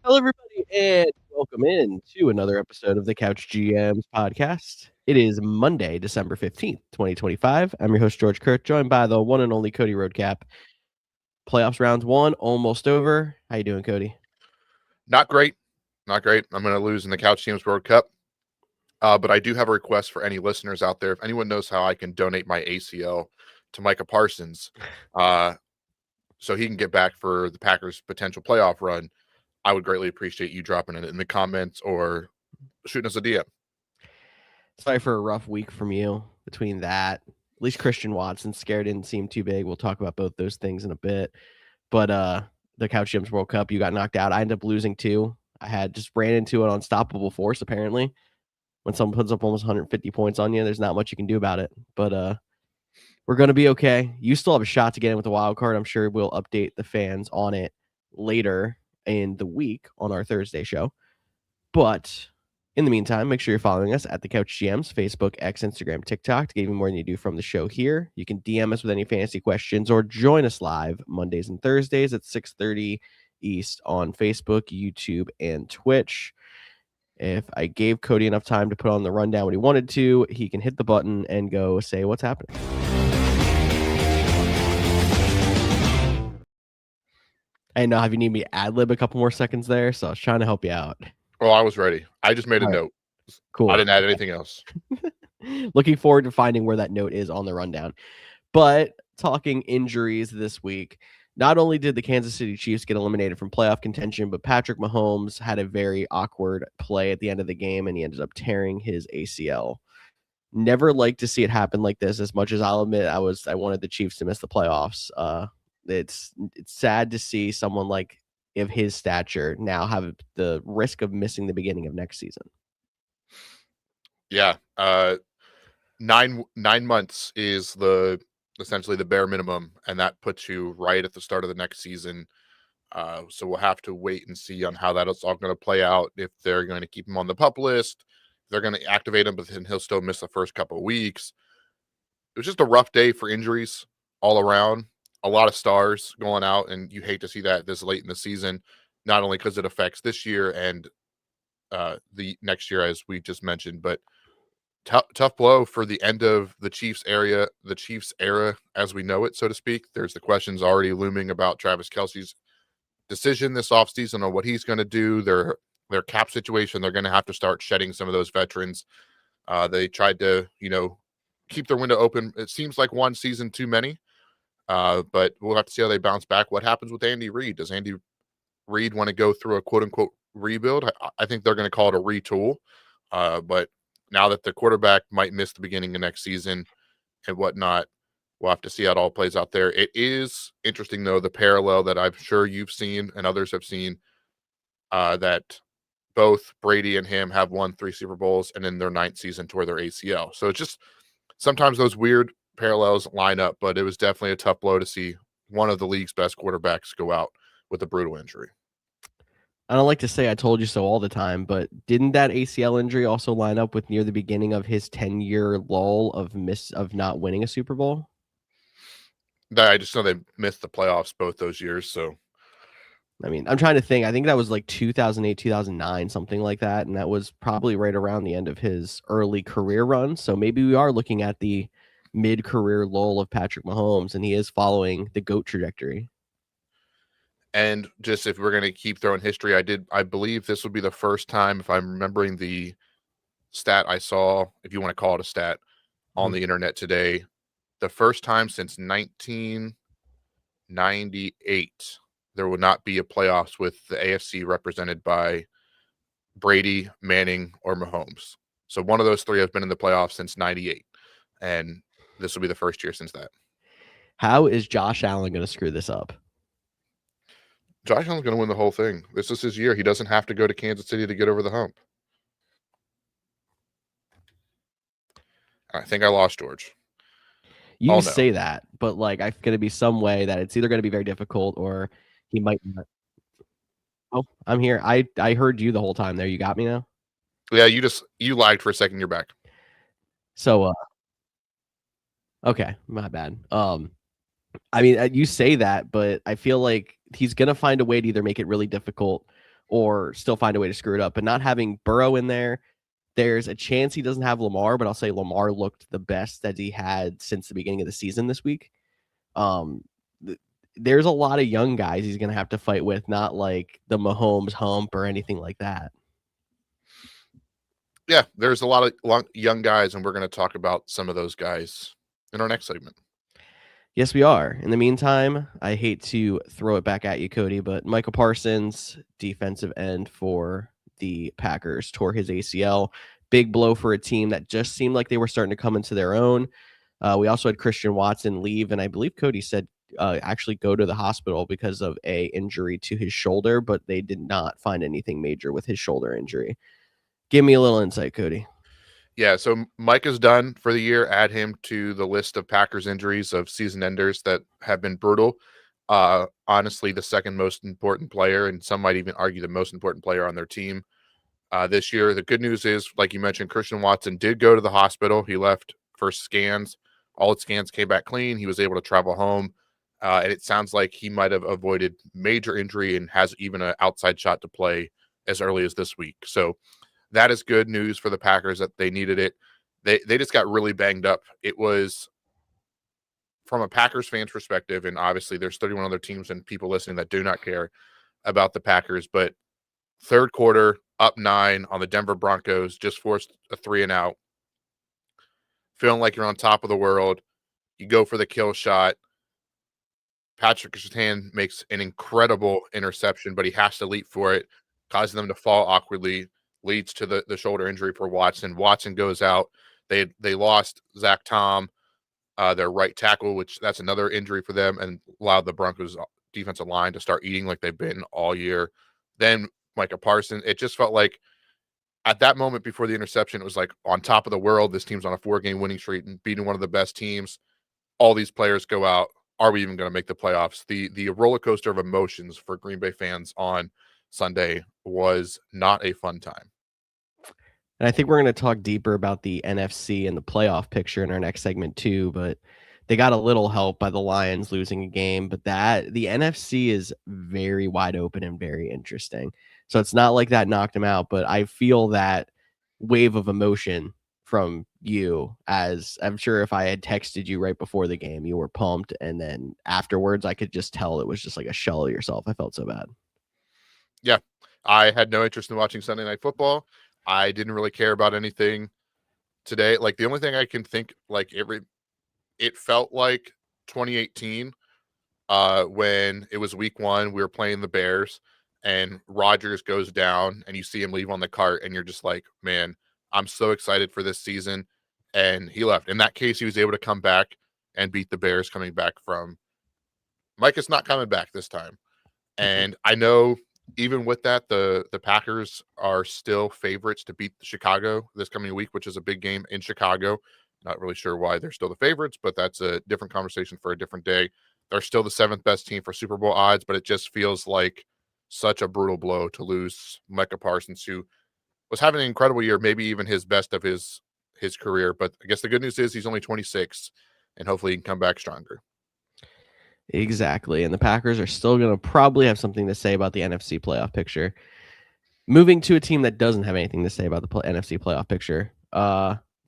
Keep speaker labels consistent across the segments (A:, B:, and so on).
A: Hello, everybody, and welcome in to another episode of the Couch GMs podcast. It is Monday, December 15th, 2025. I'm your host, George Kurt, joined by the one and only Cody Roadcap. Playoffs round one, almost over. How you doing, Cody?
B: Not great. Not great. I'm going to lose in the Couch GMs World Cup. But I do have a request for any listeners out there. If anyone knows how I can donate my ACL to Micah Parsons so he can get back for the Packers' potential playoff run, I would greatly appreciate you dropping it in the comments or shooting us a DM.
A: Sorry for a rough week from you between that. At least Christian Watson's scare didn't seem too big. We'll talk about both those things in a bit. But the Couch GMs World Cup, you got knocked out. I ended up losing too. I had just ran into an unstoppable force, apparently. When someone puts up almost 150 points on you, there's not much you can do about it. But we're going to be okay. You still have a shot to get in with the wild card. I'm sure we'll update the fans on it later in the week on our Thursday show. But in the meantime, make sure you're following us at the Couch GMs, Facebook, X, Instagram, TikTok to get even more than you do from the show here. You can DM us with any fantasy questions or join us live Mondays and Thursdays at 6:30 East on Facebook, YouTube, and Twitch. If I gave Cody enough time to put on the rundown when he wanted to, he can hit the button and go say what's happening. I know, have you need me to ad-lib a couple more seconds there? So I was trying to help you out.
B: Well, I was ready. I just made a note.
A: Cool.
B: I didn't add anything else.
A: Looking forward to finding where that note is on the rundown. But talking injuries this week, not only did the Kansas City Chiefs get eliminated from playoff contention, but Patrick Mahomes had a very awkward play at the end of the game, and he ended up tearing his ACL. Never like to see it happen like this. As much as I'll admit I wanted the Chiefs to miss the playoffs. It's sad to see someone like of his stature now have the risk of missing the beginning of next season.
B: Yeah. 9 months is essentially the bare minimum, and that puts you right at the start of the next season. So we'll have to wait and see on how that's all going to play out. If they're going to keep him on the PUP list, they're going to activate him, but then he'll still miss the first couple of weeks. It was just a rough day for injuries all around. A lot of stars going out, and you hate to see that this late in the season, not only because it affects this year and the next year, as we just mentioned, but tough blow for the end of the Chiefs era, as we know it, so to speak. There's the questions already looming about Travis Kelce's decision this offseason on what he's going to do. Their cap situation, they're going to have to start shedding some of those veterans. They tried to, keep their window open. It seems like one season too many, but we'll have to see how they bounce back. What happens with Andy Reid? Does Andy Reid want to go through a quote-unquote rebuild? I think they're going to call it a retool, but now that the quarterback might miss the beginning of next season and whatnot, we'll have to see how it all plays out there. It is interesting, though, the parallel that I'm sure you've seen and others have seen, that both Brady and him have won 3 Super Bowls and in their 9th season tore their ACL. So it's just sometimes those weird parallels line up, but it was definitely a tough blow to see one of the league's best quarterbacks go out with a brutal injury.
A: I don't like to say I told you so all the time, but didn't that ACL injury also line up with near the beginning of his 10-year lull of not winning a Super Bowl?
B: I just know they missed the playoffs both those years. So,
A: I mean, I'm trying to think. I think that was like 2008, 2009, something like that. And that was probably right around the end of his early career run. So maybe we are looking at the mid-career lull of Patrick Mahomes, and he is following the GOAT trajectory.
B: And just if we're going to keep throwing history, I believe this would be the first time, if I'm remembering the stat I saw, if you want to call it a stat, on the internet today, the first time since 1998 there will not be a playoffs with the AFC represented by Brady, Manning, or Mahomes. So one of those three has been in the playoffs since 98, and this will be the first year since that.
A: How is Josh Allen going to screw this up?
B: Josh Allen's going to win the whole thing. This is his year. He doesn't have to go to Kansas City to get over the hump. I think I lost George.
A: You say that, but like, it's going to be some way that it's either going to be very difficult or he might not. Oh, I'm here. I heard you the whole time there. You got me now?
B: Yeah, you lagged for a second. You're back.
A: So, okay, my bad. I mean, you say that, but I feel like he's going to find a way to either make it really difficult or still find a way to screw it up. But not having Burrow in there, there's a chance he doesn't have Lamar, but I'll say Lamar looked the best that he had since the beginning of the season this week. There's a lot of young guys he's going to have to fight with, not like the Mahomes hump or anything like that.
B: Yeah, there's a lot of young guys, and we're going to talk about some of those guys in our next segment.
A: Yes, we are. In the meantime, I hate to throw it back at you, Cody, but Michael Parsons, defensive end for the Packers, tore his ACL. Big blow for a team that just seemed like they were starting to come into their own. We also had Christian Watson leave, and I believe Cody said actually go to the hospital because of a injury to his shoulder, but they did not find anything major with his shoulder injury. Give me a little insight, Cody.
B: Yeah, so Mike is done for the year. Add him to the list of Packers injuries of season enders that have been brutal. Honestly, the second most important player, and some might even argue the most important player on their team this year. The good news is, like you mentioned, Christian Watson did go to the hospital. He left for scans. All his scans came back clean. He was able to travel home. And it sounds like he might have avoided major injury and has even an outside shot to play as early as this week. So that is good news for the Packers that they needed it. They just got really banged up. It was from a Packers fan's perspective, and obviously there's 31 other teams and people listening that do not care about the Packers, but third quarter, up 9 on the Denver Broncos, just forced a 3-and-out. Feeling like you're on top of the world. You go for the kill shot. Patrick Surtain makes an incredible interception, but he has to leap for it, causing them to fall awkwardly, leads to the shoulder injury for Watson. Watson goes out. They lost Zach Tom, their right tackle, which that's another injury for them, and allowed the Broncos defensive line to start eating like they've been all year. Then Micah Parsons, it just felt like at that moment before the interception, it was like on top of the world. This team's on a 4-game winning streak and beating one of the best teams. All these players go out. Are we even going to make the playoffs? The roller coaster of emotions for Green Bay fans on Sunday was not a fun time.
A: And I think we're going to talk deeper about the NFC and the playoff picture in our next segment too, but they got a little help by the Lions losing a game, but the NFC is very wide open and very interesting. So it's not like that knocked them out, but I feel that wave of emotion from you, as I'm sure if I had texted you right before the game, you were pumped. And then afterwards, I could just tell it was just like a shell of yourself. I felt so bad.
B: Yeah. I had no interest in watching Sunday Night Football. I didn't really care about anything today. Like the only thing I can think, like it felt like 2018 when it was week 1, we were playing the Bears and Rodgers goes down and you see him leave on the cart and you're just like, man, I'm so excited for this season. And he left. In that case, he was able to come back and beat the Bears coming back from Mike is not coming back this time. And I know even with that, the Packers are still favorites to beat Chicago this coming week, which is a big game in Chicago. Not really sure why they're still the favorites, but that's a different conversation for a different day. They're still the 7th best team for Super Bowl odds, but it just feels like such a brutal blow to lose Micah Parsons, who was having an incredible year, maybe even his best of his career. But I guess the good news is he's only 26, and hopefully he can come back stronger.
A: Exactly. And the Packers are still going to probably have something to say about the NFC playoff picture. Moving to a team that doesn't have anything to say about the NFC playoff picture.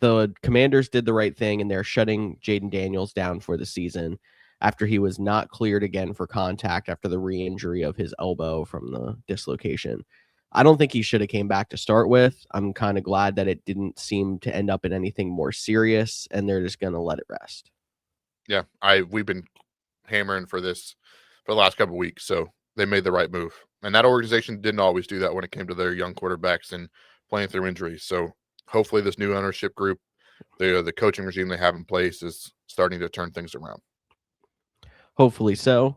A: The Commanders did the right thing, and they're shutting Jaden Daniels down for the season after he was not cleared again for contact after the re-injury of his elbow from the dislocation. I don't think he should have came back to start with. I'm kind of glad that it didn't seem to end up in anything more serious, and they're just going to let it rest.
B: Yeah, we've been hammering for this for the last couple of weeks, so they made the right move. And that organization didn't always do that when it came to their young quarterbacks and playing through injuries. So hopefully this new ownership group, the coaching regime they have in place is starting to turn things around.
A: Hopefully so.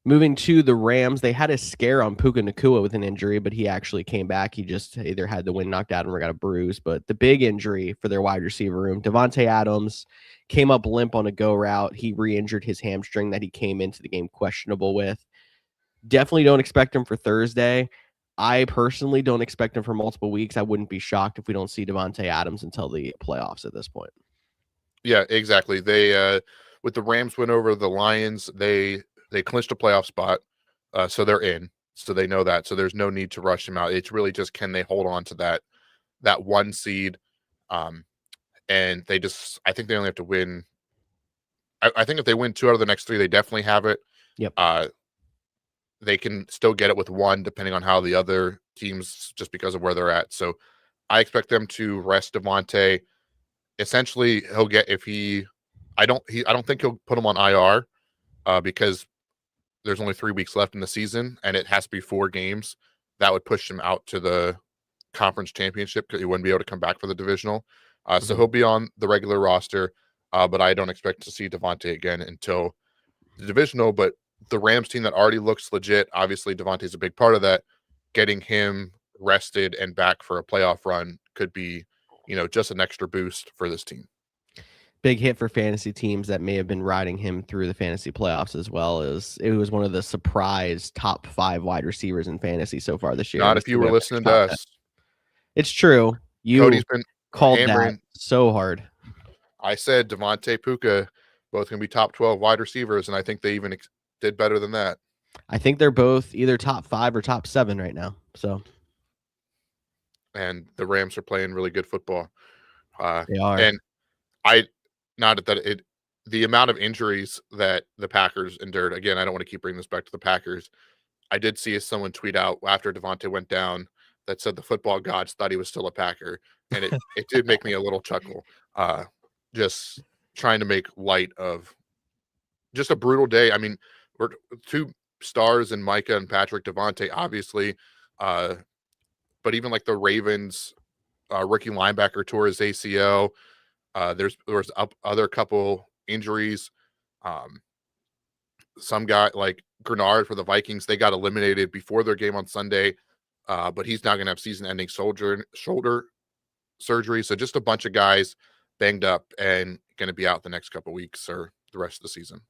A: Moving to the Rams, they had a scare on Puka Nacua with an injury, but he actually came back. He just either had the wind knocked out or got a bruise. But the big injury for their wide receiver room, Devontae Adams came up limp on a go route. He re-injured his hamstring that he came into the game questionable with. Definitely don't expect him for Thursday. I personally don't expect him for multiple weeks. I wouldn't be shocked if we don't see Devontae Adams until the playoffs at this point.
B: Yeah, exactly. They with the Rams win over the Lions, they clinched a playoff spot, so they're in. So they know that. So there's no need to rush him out. It's really just, can they hold on to that 1 seed? And I think they only have to win. I think if they win 2 out of the next 3, they definitely have it.
A: Yep.
B: They can still get it with 1, depending on how the other teams, just because of where they're at. So I expect them to rest Devontae. Essentially, he'll get, I don't think he'll put him on IR because there's only 3 weeks left in the season, and it has to be 4 games. That would push him out to the conference championship because he wouldn't be able to come back for the divisional. So he'll be on the regular roster, but I don't expect to see Devontae again until the divisional. But the Rams team that already looks legit, obviously Devontae's a big part of that. Getting him rested and back for a playoff run could be, just an extra boost for this team.
A: Big hit for fantasy teams that may have been riding him through the fantasy playoffs, as well as it was one of the surprise top 5 wide receivers in fantasy so far this year.
B: Not if you were listening to us.
A: It's true. You
B: Cody's been
A: called that so hard.
B: I said Devontae, Puka, both going to be top 12 wide receivers, and I think they even did better than that.
A: I think they're both either top 5 or top 7 right now. So,
B: and the Rams are playing really good football.
A: They are.
B: And the amount of injuries that the Packers endured. Again, I don't want to keep bringing this back to the Packers. I did see someone tweet out after Devontae went down that said the football gods thought he was still a Packer, and it did make me a little chuckle. Just trying to make light of just a brutal day. I mean, we're 2 stars in Micah and Patrick. Devontae, obviously, but even like the Ravens rookie linebacker tore his ACL. There was other couple injuries. Some guy like Grenard for the Vikings, they got eliminated before their game on Sunday, but he's now going to have season-ending shoulder surgery. So just a bunch of guys banged up and going to be out the next couple weeks or the rest of the season.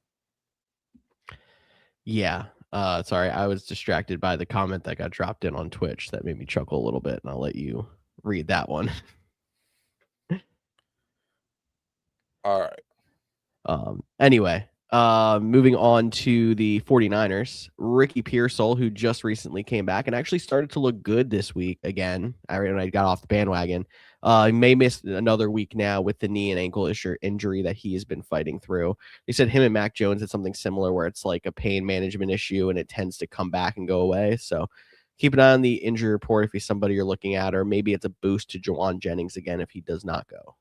A: Yeah. Sorry, I was distracted by the comment that got dropped in on Twitch that made me chuckle a little bit, and I'll let you read that one.
B: All right.
A: Anyway, moving on to the 49ers, Ricky Pearsall, who just recently came back and actually started to look good this week again. I got off the bandwagon. He may miss another week now with the knee and ankle injury that he has been fighting through. They said him and Mac Jones had something similar where it's like a pain management issue and it tends to come back and go away. So keep an eye on the injury report if he's somebody you're looking at, or maybe it's a boost to Juwan Jennings again if he does not go.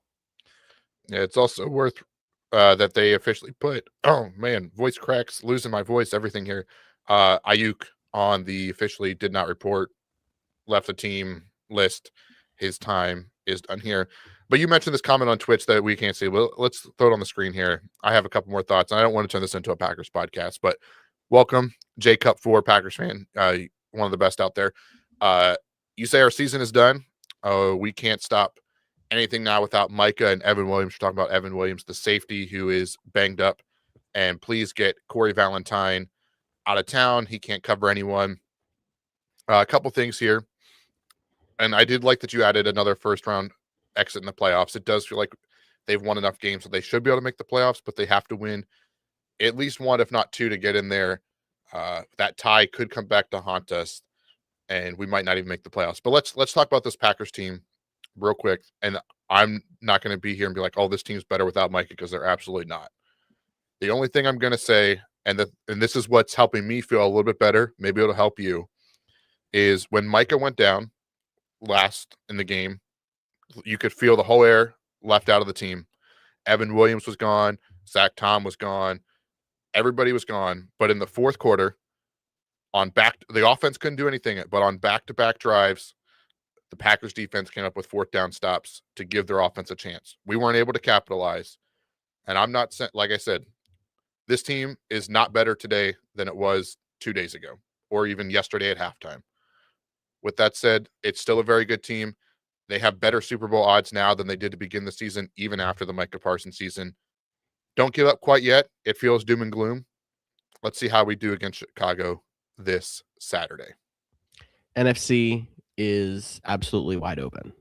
B: Yeah, it's also worth that they officially put, oh man, voice cracks, losing my voice, everything here. Ayuk on the officially did not report, left the team list. His time is done here. But you mentioned this comment on Twitch that we can't see. Well, let's throw it on the screen here. I have a couple more thoughts. I don't want to turn this into a Packers podcast, but welcome, J Cup 4 Packers fan, one of the best out there. You say our season is done. We can't stop anything now without Micah and Evan Williams. We're talking about Evan Williams, the safety who is banged up. And please get Corey Valentine out of town. He can't cover anyone. A couple things here. And I did like that you added another first-round exit in the playoffs. It does feel like they've won enough games that they should be able to make the playoffs, but they have to win at least 1, if not 2, to get in there. That tie could come back to haunt us, and we might not even make the playoffs. But let's talk about this Packers team real quick. And I'm not going to be here and be like, oh, this team's better without Micah, because they're absolutely not. The only thing I'm going to say, and this is what's helping me feel a little bit better, maybe it'll help you, is when Micah went down last in the game, you could feel the whole air left out of the team. Evan Williams was gone. Zach Tom was gone. Everybody was gone. But in the fourth quarter, the offense couldn't do anything, but on back-to-back drives, the Packers defense came up with 4th down stops to give their offense a chance. We weren't able to capitalize. And I'm not, like I said, this team is not better today than it was 2 days ago or even yesterday at halftime. With that said, it's still a very good team. They have better Super Bowl odds now than they did to begin the season, even after the Micah Parsons season. Don't give up quite yet. It feels doom and gloom. Let's see how we do against Chicago this Saturday.
A: NFC is absolutely wide open.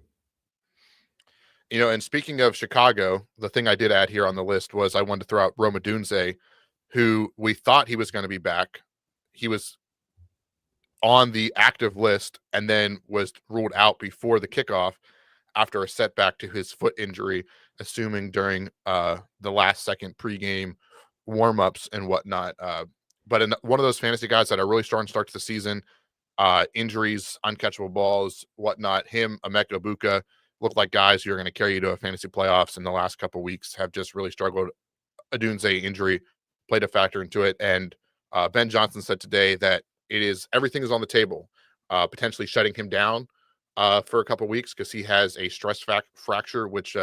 B: And speaking of Chicago, the thing I did add here on the list was I wanted to throw out Rome Odunze, who we thought he was going to be back. He was on the active list and then was ruled out before the kickoff after a setback to his foot injury, assuming during the last second pregame warmups and whatnot. But one of those fantasy guys that are really strong start to the season, injuries, uncatchable balls, whatnot. Him, Emeka Egbuka look like guys who are going to carry you to a fantasy playoffs in the last couple of weeks. Have just really struggled. Adunze injury played a factor into it, and Ben Johnson said today that everything is on the table, potentially shutting him down for a couple of weeks because he has a stress fracture, which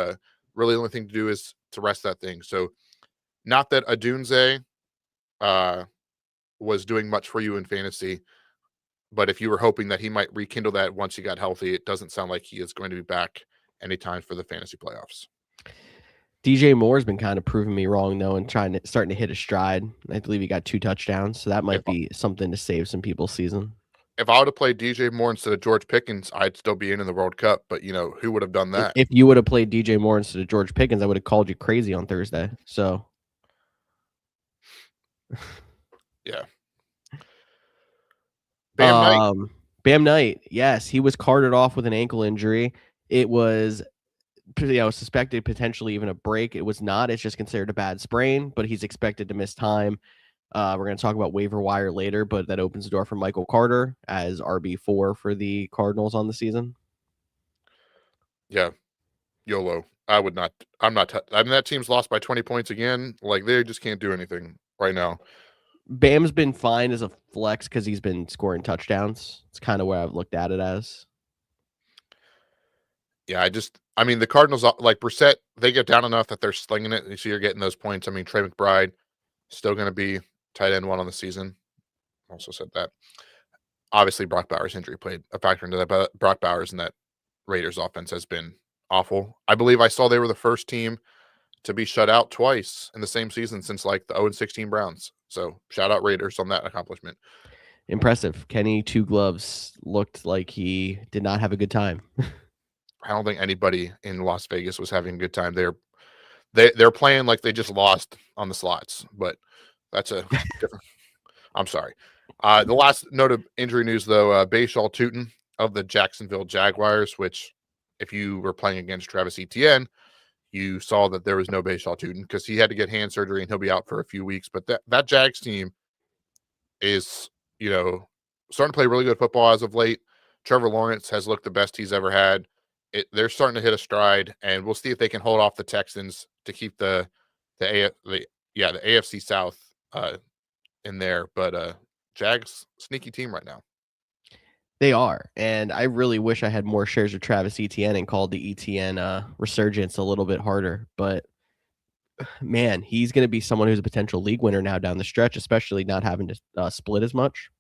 B: really the only thing to do is to rest that thing. So, not that Adunze was doing much for you in fantasy, but if you were hoping that he might rekindle that once he got healthy, it doesn't sound like he is going to be back anytime for the fantasy playoffs.
A: DJ Moore's been kind of proving me wrong though, and starting to hit a stride. I believe he got 2 touchdowns, so that might be something to save some people's season.
B: If I would have played DJ Moore instead of George Pickens, I'd still be in the World Cup. But who would have done that?
A: If you would have played DJ Moore instead of George Pickens, I would have called you crazy on Thursday. So,
B: yeah.
A: Bam Knight, yes, he was carted off with an ankle injury. It was suspected potentially even a break. It was not. It's just considered a bad sprain, but he's expected to miss time. We're going to talk about waiver wire later, but that opens the door for Michael Carter as RB4 for the Cardinals on the season.
B: Yeah. YOLO. I'm not. That team's lost by 20 points again. Like, they just can't do anything right now.
A: Bam's been fine as a flex because he's been scoring touchdowns. It's kind of where I've looked at it as.
B: Yeah, the Cardinals, like Brissett, they get down enough that they're slinging it. So you're getting those points. Trey McBride still going to be tight end 1 on the season. Also said that. Obviously, Brock Bowers' injury played a factor into that. But Brock Bowers and that Raiders offense has been awful. I believe I saw they were the first team to be shut out twice in the same season since like the 0-16 Browns. So shout out Raiders on that accomplishment.
A: Impressive. Kenny Two Gloves looked like he did not have a good time.
B: I don't think anybody in Las Vegas was having a good time. They're playing like they just lost on the slots, but that's a different. I'm sorry. The last note of injury news, though, Bashal Tutin of the Jacksonville Jaguars, which if you were playing against Travis Etienne, you saw that there was no Bashal Tutin because he had to get hand surgery and he'll be out for a few weeks. But that Jags team is, starting to play really good football as of late. Trevor Lawrence has looked the best he's ever had. They're starting to hit a stride, and we'll see if they can hold off the Texans to keep the AFC South in there. But Jags, sneaky team right now.
A: They are, and I really wish I had more shares of Travis Etienne and called the Etienne resurgence a little bit harder. But man, he's going to be someone who's a potential league winner now down the stretch, especially not having to split as much.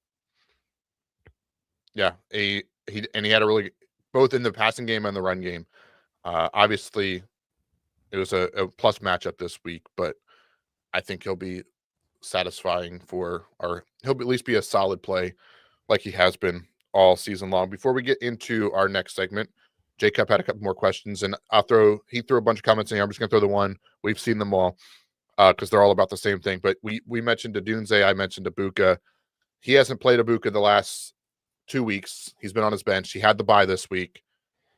B: Yeah, he had a really both in the passing game and the run game. Obviously, it was a plus matchup this week, but I think he'll be satisfying he'll at least be a solid play like he has been all season long. Before we get into our next segment, Jacob had a couple more questions, and he threw a bunch of comments in here. I'm just going to throw the one. We've seen them all because they're all about the same thing. But we mentioned Adunze. I mentioned Egbuka. He hasn't played Egbuka the last 2 weeks. He's been on his bench. He had the bye this week.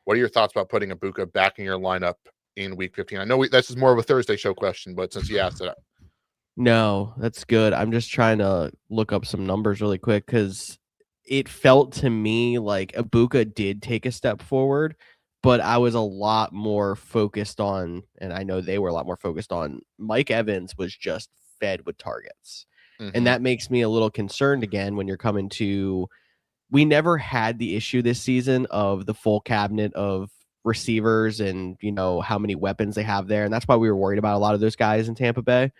B: What are your thoughts about putting Egbuka back in your lineup in week 15? I know this is more of a Thursday show question, but since you asked it.
A: No, that's good. I'm just trying to look up some numbers really quick because it felt to me like Egbuka did take a step forward, but I was a lot more focused on, and I know they were a lot more focused on, Mike Evans was just fed with targets. Mm-hmm. And that makes me a little concerned again when you're coming to, we never had the issue this season of the full cabinet of receivers and, how many weapons they have there. And that's why we were worried about a lot of those guys in Tampa Bay.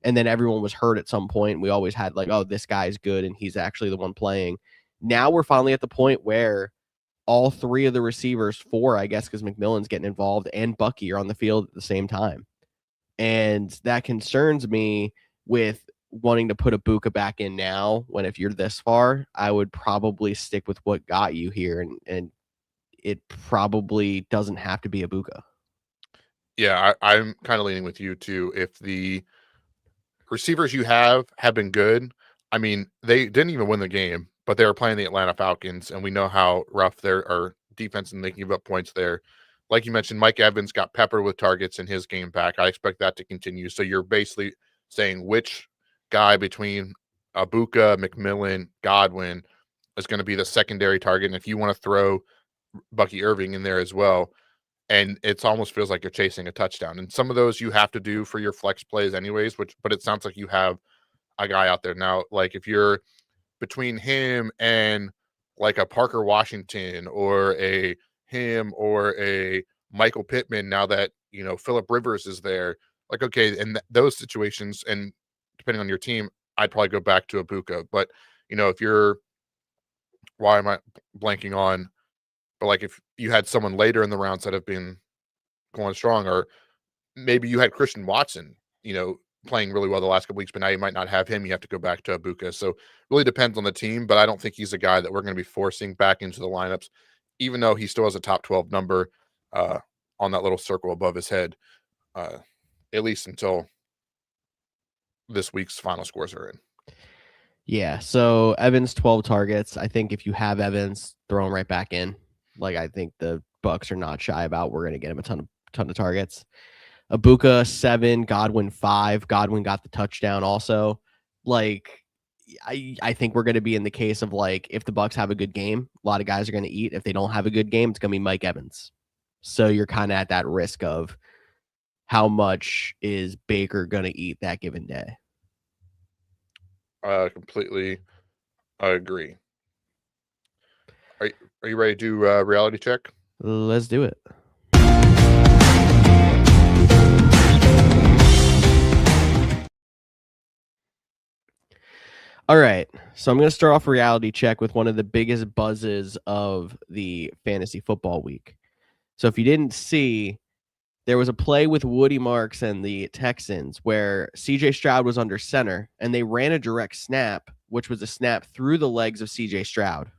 A: And then everyone was hurt at some point. We always had like, oh, this guy's good and he's actually the one playing. Now we're finally at the point where all 3 of the receivers, 4, I guess, because McMillan's getting involved, and Bucky are on the field at the same time. And that concerns me with wanting to put Egbuka back in now, when if you're this far, I would probably stick with what got you here. And it probably doesn't have to be Egbuka.
B: Yeah, I'm kind of leaning with you too. If the receivers you have been good, they didn't even win the game, but they were playing the Atlanta Falcons, and we know how rough their defense and they can give up points there. Like you mentioned, Mike Evans got peppered with targets in his game back. I expect that to continue. So you're basically saying which guy between Abuka, McMillan, Godwin is going to be the secondary target. And if you want to throw Bucky Irving in there as well, and it almost feels like you're chasing a touchdown. And some of those you have to do for your flex plays anyways, but it sounds like you have a guy out there now. Like if you're between him and like a Parker Washington or a Michael Pittman, now that Phillip Rivers is there, like okay, in those situations, and depending on your team, I'd probably go back to Abuka. But if you're, why am I blanking on? But like if you had someone later in the rounds that have been going strong, or maybe you had Christian Watson, playing really well the last couple weeks, but now you might not have him. You have to go back to Abuka. So really depends on the team, but I don't think he's a guy that we're going to be forcing back into the lineups, even though he still has a top 12 number on that little circle above his head, at least until this week's final scores are in.
A: Yeah, so Evans 12 targets. I think if you have Evans, throw him right back in. Like I think the Bucks are not shy about we're going to get him a ton of targets. Abuka 7, Godwin 5. Godwin got the touchdown also. Like I think we're going to be in the case of like if the Bucks have a good game, a lot of guys are going to eat. If they don't have a good game, it's going to be Mike Evans. So you're kind of at that risk of how much is Baker going to eat that given day.
B: Completely agree. Are you ready to do reality check?
A: Let's do it. All right, so I'm going to start off reality check with one of the biggest buzzes of the fantasy football week. So if you didn't see, there was a play with Woody Marks and the Texans where CJ Stroud was under center and they ran a direct snap, which was a snap through the legs of CJ Stroud.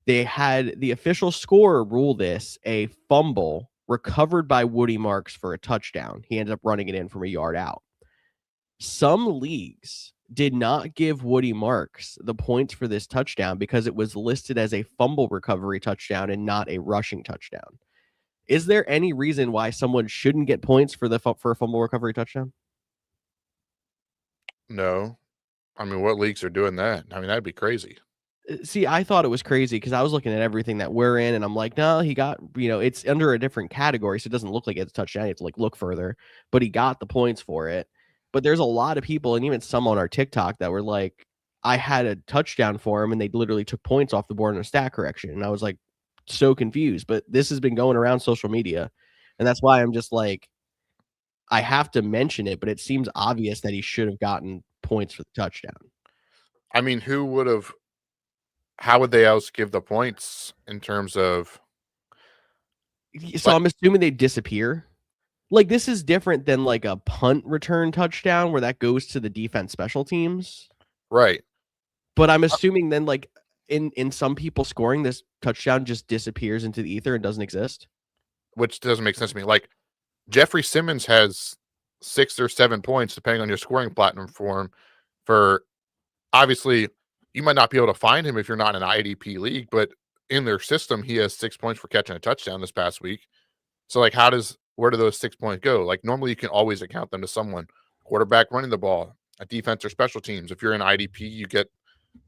A: They had the official scorer rule this a fumble recovered by Woody Marks for a touchdown. He ended up running it in from a yard out. Some leagues did not give Woody Marks the points for this touchdown because it was listed as a fumble recovery touchdown and not a rushing touchdown. Is there any reason why someone shouldn't get points for a fumble recovery touchdown?
B: No. I mean, what leagues are doing that? I mean, that'd be crazy.
A: See, I thought it was crazy because I was looking at everything that we're in, and I'm like, no, he got, it's under a different category, so it doesn't look like it's a touchdown. You have to like look further, but he got the points for it. But there's a lot of people, and even some on our TikTok, that were like, I had a touchdown for him, and they literally took points off the board in a stat correction, and I was like, so confused. But this has been going around social media, and that's why I'm just like, I have to mention it, but it seems obvious that he should have gotten points for the touchdown.
B: I mean, how would they else give the points in terms of?
A: So I'm assuming they disappear. Like this is different than like a punt return touchdown where that goes to the defense special teams.
B: Right.
A: But I'm assuming then like in some people scoring, this touchdown just disappears into the ether and doesn't exist.
B: Which doesn't make sense to me. Like Jeffrey Simmons has 6 or 7 points, depending on your scoring platinum for him. For obviously, you might not be able to find him if you're not in an IDP league, but in their system, he has 6 points for catching a touchdown this past week. So, like, where do those 6 points go? Like, normally you can always account them to someone, quarterback running the ball, a defense or special teams. If you're in IDP, you get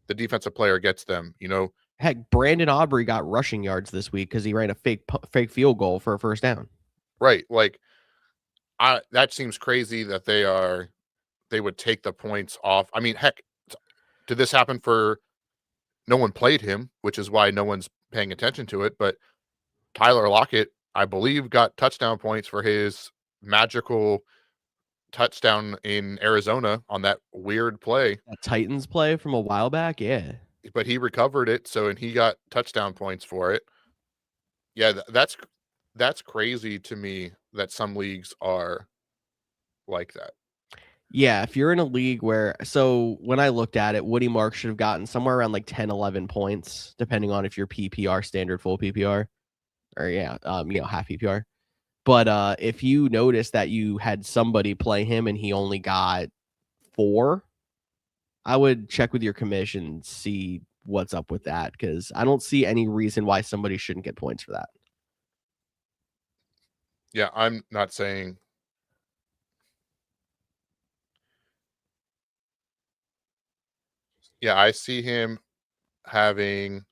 B: the defensive player gets them.
A: Heck, Brandon Aubrey got rushing yards this week because he ran a fake field goal for a first down.
B: Right. Like, that seems crazy that they would take the points off. I mean, heck, did this happen for no one played him, which is why no one's paying attention to it. But Tyler Lockett, I believe, got touchdown points for his magical touchdown in Arizona on that weird play.
A: That Titans play from a while back, yeah.
B: But he recovered it, and he got touchdown points for it. Yeah, that's crazy to me that some leagues are like that.
A: Yeah, if you're in a league so when I looked at it, Woody Marks should have gotten somewhere around like 10, 11 points, depending on if you're PPR, standard, full PPR, or half PPR. But if you notice that you had somebody play him and he only got 4, I would check with your commission and see what's up with that, because I don't see any reason why somebody shouldn't get points for that.
B: Yeah, I'm not saying. Yeah, I see him having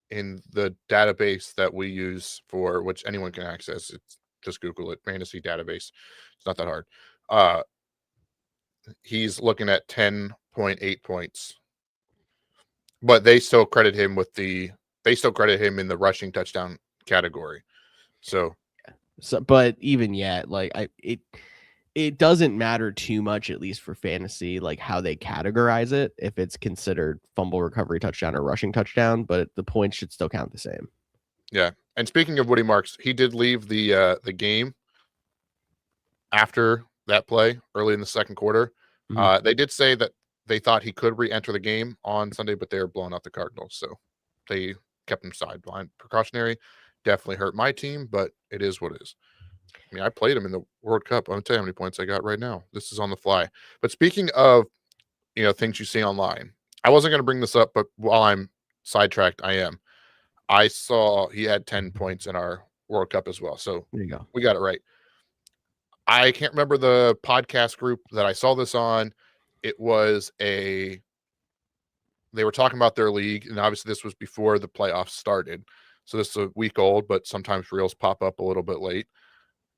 B: in the database that we use for which anyone can access. It's just Google it, fantasy database. It's not that hard. He's looking at 10.8 points. But they still credit him in the rushing touchdown category. So
A: But even yet, like it doesn't matter too much, at least for fantasy, like how they categorize it, if it's considered fumble recovery touchdown or rushing touchdown, but the points should still count the same.
B: yeah. And speaking of Woody Marks, he did leave the game after that play early in the second quarter.
A: Mhm.
B: They did say that they thought he could re-enter the game on Sunday, but they were blowing out the Cardinals, so they kept him sidelined. Precautionary. Definitely hurt my team, but it is what it is. I mean, I played him in the World Cup. I'll tell you how many points I got right now. This is on the fly. But speaking of, things you see online, I wasn't going to bring this up, but while I'm sidetracked, I am. I saw he had 10 points in our World Cup as well. So
A: There you go.
B: we got it right. I can't remember the podcast group that I saw this on. It was they were talking about their league, and obviously this was before the playoffs started. So this is a week old, but sometimes reels pop up a little bit late.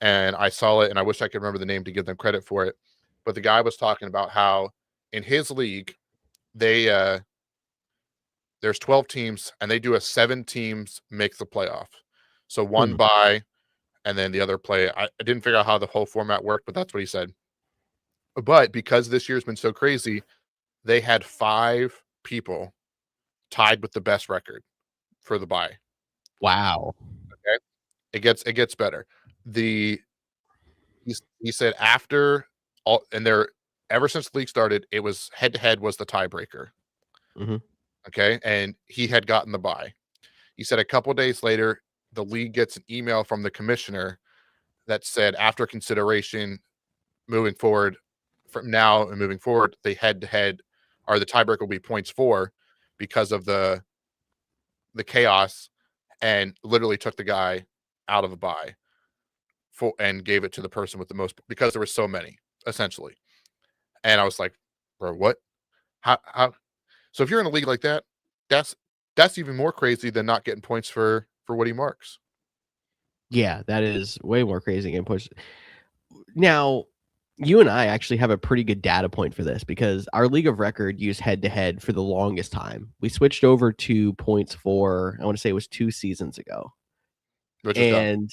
B: And I saw it, and I wish I could remember the name to give them credit for it. But the guy was talking about how in his league, there's 12 teams, and they do a 7 teams make the playoff. So one bye, and then the other play. I didn't figure out how the whole format worked, but that's what he said. But because this year's been so crazy, they had 5 people tied with the best record for the bye.
A: Wow.
B: Okay, it gets better. He said after all, and ever since the league started, it was head to head was the tiebreaker.
A: Mm-hmm.
B: Okay, and he had gotten the bye. He said a couple days later, the league gets an email from the commissioner that said, after consideration, moving forward from now and moving forward, the head to head or the tiebreaker will be points for because of the chaos, and literally took the guy out of the bye and gave it to the person with the most because there were so many essentially. And I was like, bro, what? How? So if you're in a league like that, that's even more crazy than not getting points for Woody Marks.
A: Yeah, that is way more crazy game push. Now, you and I actually have a pretty good data point for this because our league of record used head to head for the longest time. We switched over to points for, I want to say it was 2 seasons ago.
B: Which is dumb.
A: And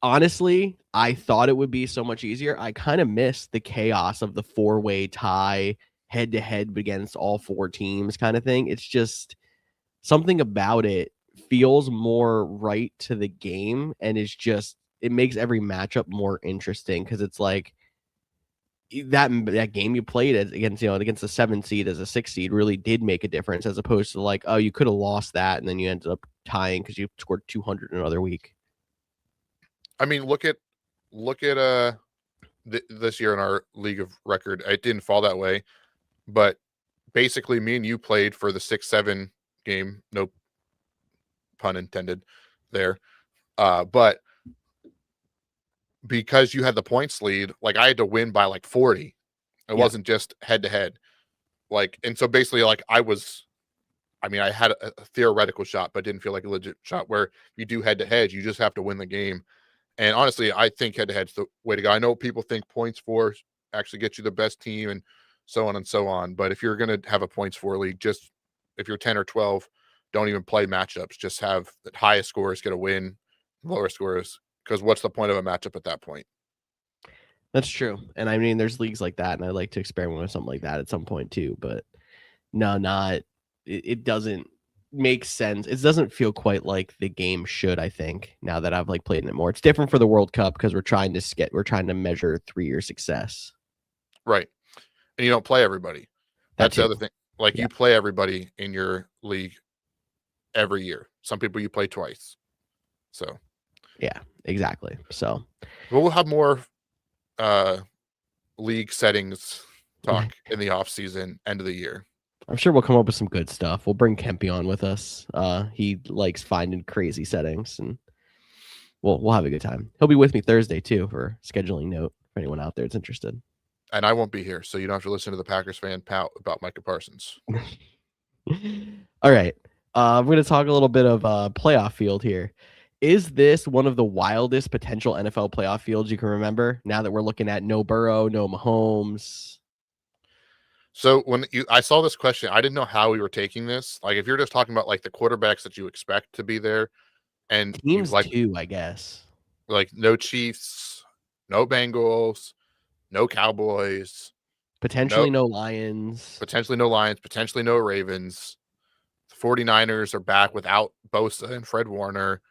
A: honestly, I thought it would be so much easier. I kind of missed the chaos of the 4-way tie head to head against all 4 teams kind of thing. It's just something about it feels more right to the game, and it makes every matchup more interesting because it's like that game you played against the 7 seed as a 6 seed really did make a difference, as opposed to like, oh, you could have lost that and then you ended up tying because you scored 200 in another week.
B: I mean, look at this year in our league of record. It didn't fall that way, but basically me and you played for the 6-7 game, no pun intended there. But because you had the points lead, like I had to win by like 40. It wasn't just head to head. Like, and so basically like I had a theoretical shot, but didn't feel like a legit shot. Where you do head to head, you just have to win the game. And honestly, I think head to head's the way to go. I know people think points for actually get you the best team and so on and so on. But if you're going to have a points for league, just if you're 10 or 12, don't even play matchups. Just have the highest scorers get a win, lower scorers. Because what's the point of a matchup at that point?
A: That's true. And I mean, there's leagues like that, and I like to experiment with something like that at some point too. But no, it doesn't make sense. It doesn't feel quite like the game should, I think, now that I've like played in it more. It's different for the World Cup because we're trying to measure 3-year success.
B: Right. And you don't play everybody. That's the other thing. Like
A: Yeah.
B: you play everybody in your league every year. Some people you play twice. So
A: Yeah, exactly. So
B: we'll have more league settings talk in the off season, end of the year.
A: I'm sure we'll come up with some good stuff. We'll bring Kempy on with us. He likes finding crazy settings, and we'll have a good time. He'll be with me Thursday too for scheduling note for anyone out there that's interested.
B: And I won't be here, so you don't have to listen to the Packers fan pout about Micah Parsons.
A: All right. I'm going to talk a little bit of playoff field here. Is this one of the wildest potential NFL playoff fields you can remember now that we're looking at no Burrow, no Mahomes?
B: So when I saw this question, I didn't know how we were taking this. Like, if you're just talking about like the quarterbacks that you expect to be there, and you
A: Teams too, I guess.
B: like no Chiefs, no Bengals, no Cowboys,
A: Potentially no Lions.
B: potentially no Lions, potentially no Ravens. The 49ers are back without Bosa and Fred Warner.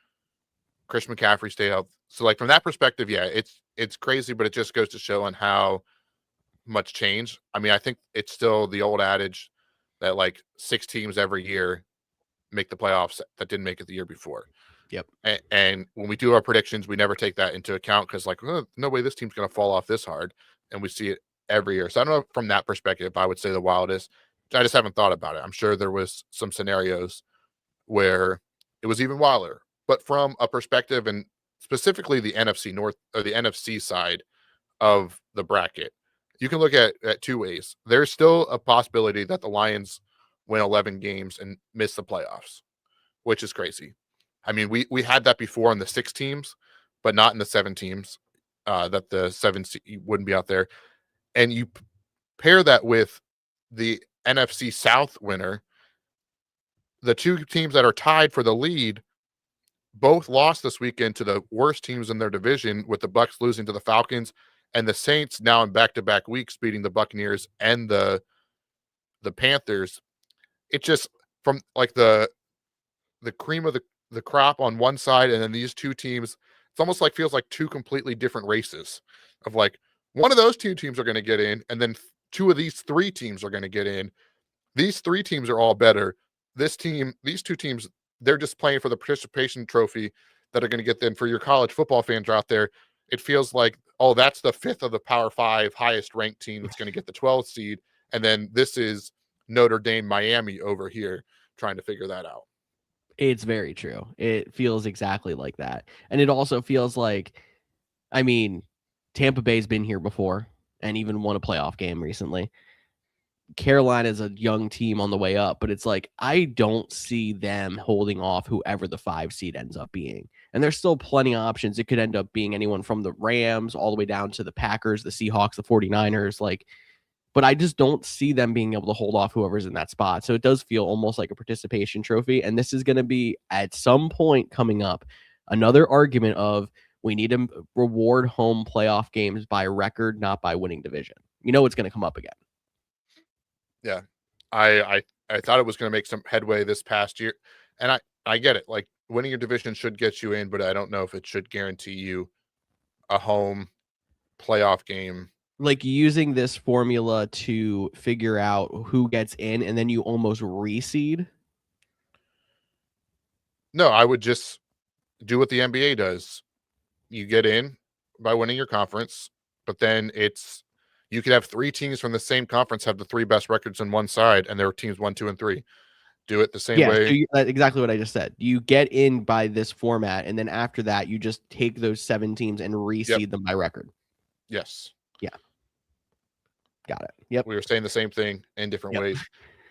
B: Chris McCaffrey stayed out. So like from that perspective, yeah, it's crazy, but it just goes to show on how much change. I mean, I think it's still the old adage that like 6 teams every year make the playoffs that didn't make it the year before.
A: Yep.
B: And when we do our predictions, we never take that into account because like, oh, no way this team's going to fall off this hard. And we see it every year. So I don't know from that perspective, I would say the wildest. I just haven't thought about it. I'm sure there was some scenarios where it was even wilder. But from a perspective and specifically the NFC North or the NFC side of the bracket, you can look at 2 ways. There's still a possibility that the Lions win 11 games and miss the playoffs, which is crazy. I mean, we had that before in the 6 teams, but not in the 7 teams, that the 7 wouldn't be out there. And you pair that with the NFC South winner, the 2 teams that are tied for the lead both lost this weekend to the worst teams in their division, with the Bucs losing to the Falcons and the Saints now in back-to-back weeks beating the Buccaneers and the Panthers. It just from like the cream of the crop on one side, and then these 2 teams, it's almost like feels like 2 completely different races of like one of those 2 teams are going to get in, and then 2 of these 3 teams are going to get in. These 3 teams are all better. These 2 teams, they're just playing for the participation trophy that are going to get them. For your college football fans out there, it feels like, oh, that's the 5th of the Power 5 highest ranked team that's going to get the 12th seed. And then this is Notre Dame, Miami over here trying to figure that out.
A: It's very true. It feels exactly like that. And it also feels like, I mean, Tampa Bay's been here before and even won a playoff game recently. Carolina is a young team on the way up, but it's like I don't see them holding off whoever the 5 seed ends up being. And there's still plenty of options. It could end up being anyone from the Rams all the way down to the Packers, the Seahawks, the 49ers, like, but I just don't see them being able to hold off whoever's in that spot. So it does feel almost like a participation trophy. And this is going to be at some point coming up another argument of we need to reward home playoff games by record, not by winning division. You know, it's going to come up again.
B: Yeah. I thought it was going to make some headway this past year. And I get it. Like, winning your division should get you in, but I don't know if it should guarantee you a home playoff game.
A: Like using this formula to figure out who gets in and then you almost reseed.
B: No, I would just do what the NBA does. You get in by winning your conference, but then you could have 3 teams from the same conference have the 3 best records on one side, and there are teams 1, 2, and 3. Do it the same way.
A: So that's exactly what I just said. You get in by this format, and then after that, you just take those 7 teams and reseed them by record.
B: Yes.
A: Yeah. Got it. Yep.
B: We were saying the same thing in different ways.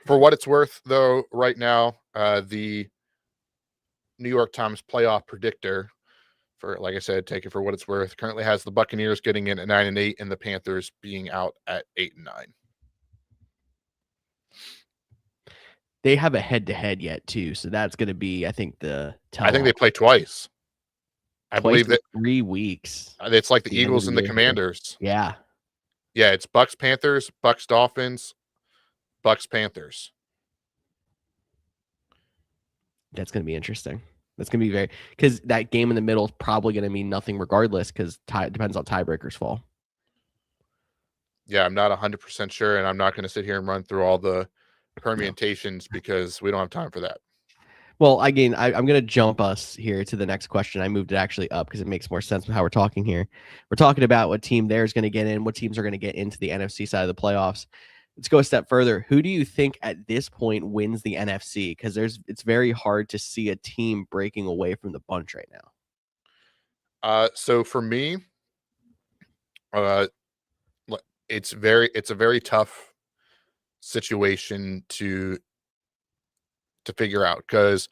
B: For what it's worth, though, right now, the New York Times playoff predictor, for, like I said, take it for what it's worth, currently has the Buccaneers getting in at 9-8 and the Panthers being out at 8-9.
A: They have a head-to-head yet too, so that's going to be, I think,
B: I think they play twice. I believe that
A: 3 weeks.
B: It's like the Eagles and the Commanders.
A: Yeah.
B: Yeah, it's Bucks Panthers, Bucks Dolphins, Bucks Panthers.
A: That's going to be interesting. That's going to be because that game in the middle is probably going to mean nothing regardless, because it depends on tiebreakers fall.
B: Yeah, I'm not 100% sure, and I'm not going to sit here and run through all the permutations because we don't have time for that.
A: Well, again, I'm going to jump us here to the next question. I moved it actually up because it makes more sense with how we're talking here. We're talking about what team there is going to get in, what teams are going to get into the NFC side of the playoffs. let's go a step further. Who do you think at this point wins the NFC? Because it's very hard to see a team breaking away from the bunch right now.
B: So for me, uh, it's a very tough situation to figure out because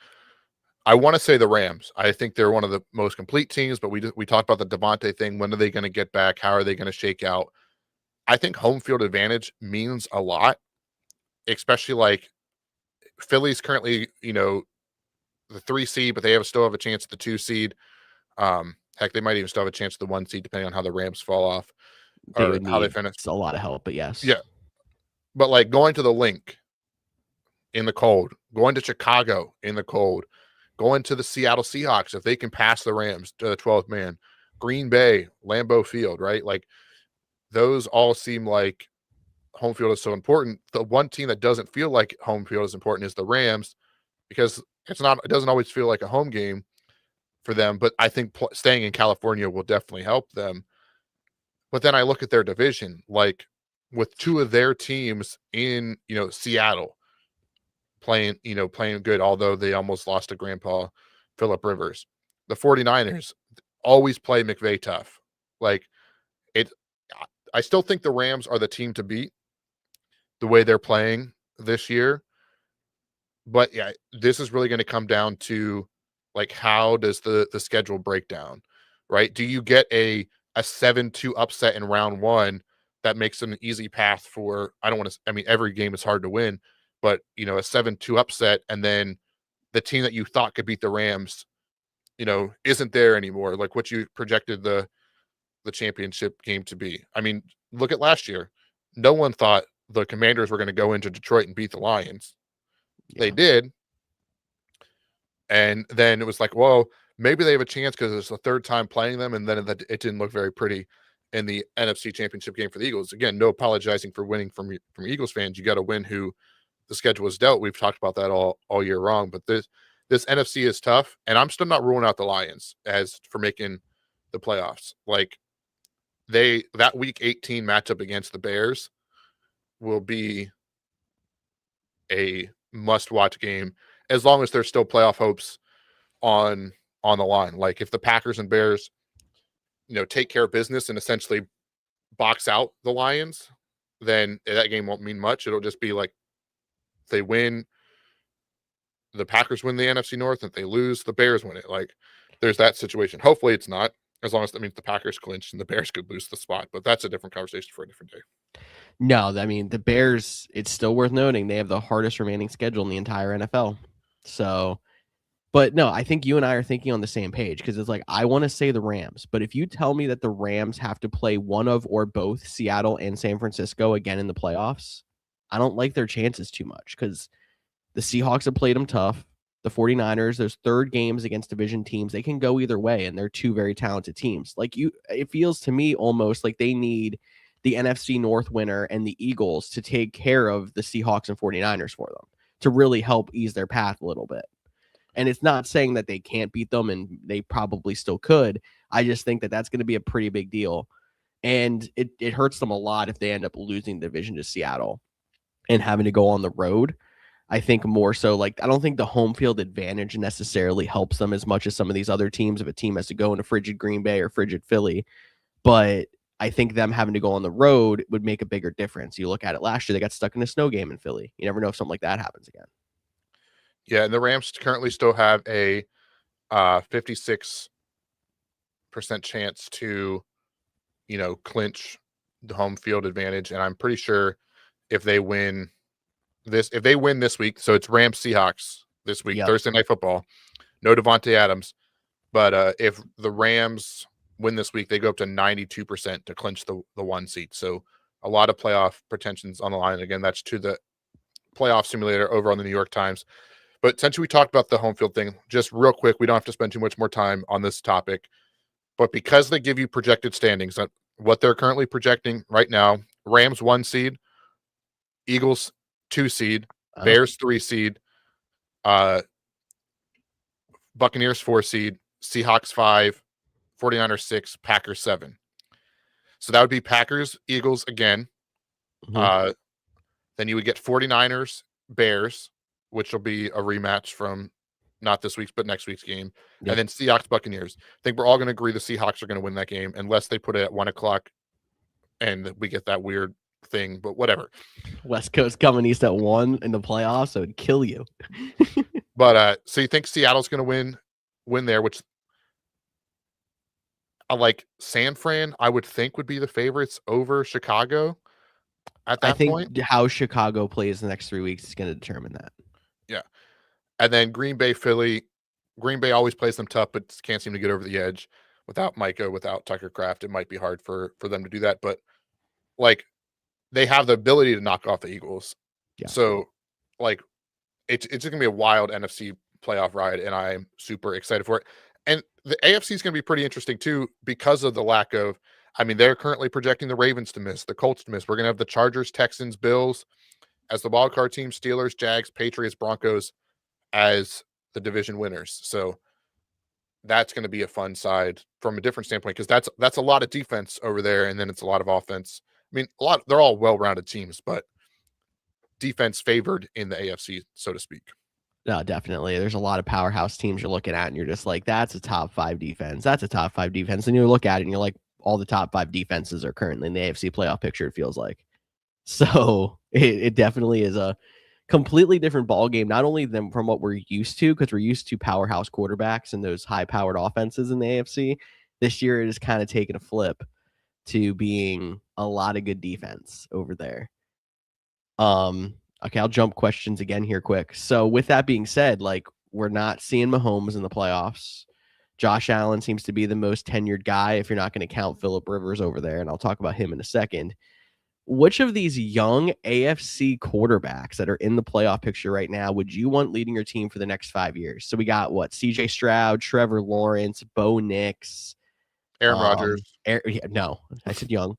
B: I want to say the Rams. I think they're one of the most complete teams, but we talked about the Devontae thing. When are they going to get back? How are they going to shake out? I think home field advantage means a lot, especially like Philly's currently, the 3 seed, but they still have a chance at the 2 seed. Heck, they might even still have a chance at the 1 seed, depending on how the Rams fall off
A: They
B: or
A: would
B: how they
A: need
B: finish.
A: a lot of help, but yes.
B: Yeah. But like going to the Link in the cold, going to Chicago in the cold, going to the Seattle Seahawks if they can pass the Rams to the 12th man, Green Bay, Lambeau Field, right? Like those all seem like home field is so important. The one team that doesn't feel like home field is important is the Rams because it doesn't always feel like a home game for them, but I think staying in California will definitely help them. But then I look at their division, like with 2 of their teams in, Seattle playing good, although they almost lost to Grandpa Phillip Rivers. The 49ers always play McVay tough. Like I still think the Rams are the team to beat the way they're playing this year. But yeah, this is really going to come down to like how does the schedule break down, right? Do you get a 7-2 upset in round 1 that makes an easy path for every game is hard to win, but a 7-2 upset and then the team that you thought could beat the Rams, isn't there anymore, like what you projected the championship game to be. I mean, look at last year. No one thought the Commanders were going to go into Detroit and beat the Lions.
A: Yeah.
B: They did. And then it was like, well, maybe they have a chance because it's the 3rd time playing them. And then it didn't look very pretty in the NFC Championship game for the Eagles. Again, no apologizing for winning from Eagles fans. You got to win who the schedule is dealt. We've talked about that all year long. But this NFC is tough. And I'm still not ruling out the Lions as for making the playoffs. Like that week 18 matchup against the Bears will be a must-watch game as long as there's still playoff hopes on the line. Like if the Packers and Bears, take care of business and essentially box out the Lions, then that game won't mean much. It'll just be like if they win, the Packers win the NFC North. If they lose, the Bears win it. Like there's that situation. Hopefully it's not, as long as that means the Packers clinch and the Bears could lose the spot. But that's a different conversation for a different day.
A: No, I mean, the Bears, it's still worth noting, they have the hardest remaining schedule in the entire NFL. So, but no, I think you and I are thinking on the same page because it's like, I want to say the Rams, but if you tell me that the Rams have to play one of or both Seattle and San Francisco again in the playoffs, I don't like their chances too much because the Seahawks have played them tough. The 49ers, those 3rd games against division teams, they can go either way, and they're 2 very talented teams. Like it feels to me almost like they need the NFC North winner and the Eagles to take care of the Seahawks and 49ers for them to really help ease their path a little bit. And it's not saying that they can't beat them, and they probably still could. I just think that that's going to be a pretty big deal. And it hurts them a lot if they end up losing the division to Seattle and having to go on the road. I think more so like I don't think the home field advantage necessarily helps them as much as some of these other teams if a team has to go into frigid Green Bay or frigid Philly. But I think them having to go on the road would make a bigger difference. You look at it last year, they got stuck in a snow game in Philly. You never know if something like that happens again.
B: Yeah, and the Rams currently still have a 56% chance to, clinch the home field advantage. And I'm pretty sure if they win this week, so it's Rams Seahawks this week,
A: Yep.
B: Thursday Night Football, no Devontae Adams. But if the Rams win this week, they go up to 92% to clinch the 1 seat. So a lot of playoff pretensions on the line. Again, that's to the playoff simulator over on the New York Times. But since we talked about the home field thing, just real quick, we don't have to spend too much more time on this topic. But because they give you projected standings, what they're currently projecting right now, Rams 1 seed, Eagles 2 seed, Bears 3 seed, Buccaneers 4 seed, Seahawks 5, 49ers 6, Packers 7. So that would be Packers, Eagles again. Then you would get 49ers, Bears, which will be a rematch from not this week's, but next week's game.
A: Yep.
B: And then Seahawks, Buccaneers. I think we're all going to agree the Seahawks are going to win that game unless they put it at 1 o'clock and we get that weird thing, but whatever.
A: West Coast coming east at 1 in the playoffs, so it'd kill you.
B: But so you think Seattle's going to win there, which I like San Fran, I would think would be the favorites over Chicago at that point.
A: I think how Chicago plays the next 3 weeks is going to determine that.
B: Yeah. And then Green Bay, Philly. Green Bay always plays them tough, but can't seem to get over the edge. Without Micah, without Tucker Kraft, it might be hard for them to do that. But like they have the ability to knock off the Eagles.
A: Yeah.
B: So like it's just gonna be a wild NFC playoff ride, and I'm super excited for it. And the AFC is gonna be pretty interesting too because of the lack of. I mean, they're currently projecting the Ravens to miss, the Colts to miss. We're gonna have the Chargers, Texans, Bills as the wild card team, Steelers, Jags, Patriots, Broncos as the division winners. So that's going to be a fun side from a different standpoint because that's a lot of defense over there, and then it's a lot of offense. I mean, they're all well-rounded teams, but defense favored in the AFC, so to speak.
A: No, definitely. There's a lot of powerhouse teams you're looking at, and you're just like, that's a top 5 defense. That's a top 5 defense. And you look at it, and you're like, all the top 5 defenses are currently in the AFC playoff picture, it feels like. So it definitely is a completely different ball game, not only than from what we're used to, because we're used to powerhouse quarterbacks and those high-powered offenses in the AFC. This year, it is kind of taking a flip to being a lot of good defense over there. Okay, I'll jump questions again here quick. So with that being said, like we're not seeing Mahomes in the playoffs. Josh Allen seems to be the most tenured guy if you're not going to count Phillip Rivers over there, and I'll talk about him in a second. Which of these young AFC quarterbacks that are in the playoff picture right now would you want leading your team for the next 5 years? So we got what? CJ Stroud, Trevor Lawrence, Bo Nix,
B: Aaron Rodgers.
A: No, I said young.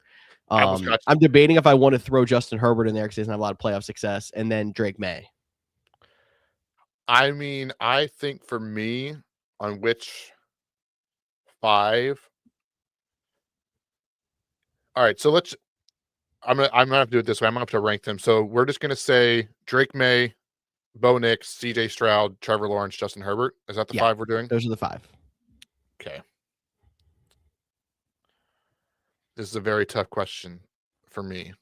A: I'm debating if I want to throw Justin Herbert in there because he doesn't have a lot of playoff success, and then Drake May.
B: I mean, I think for me, on which 5. All right, so I'm gonna have to do it this way. I'm gonna have to rank them. So we're just gonna say Drake May, Bo Nix, CJ Stroud, Trevor Lawrence, Justin Herbert. Is that the 5 we're doing?
A: Those are the 5.
B: Okay. This is a very tough question for me.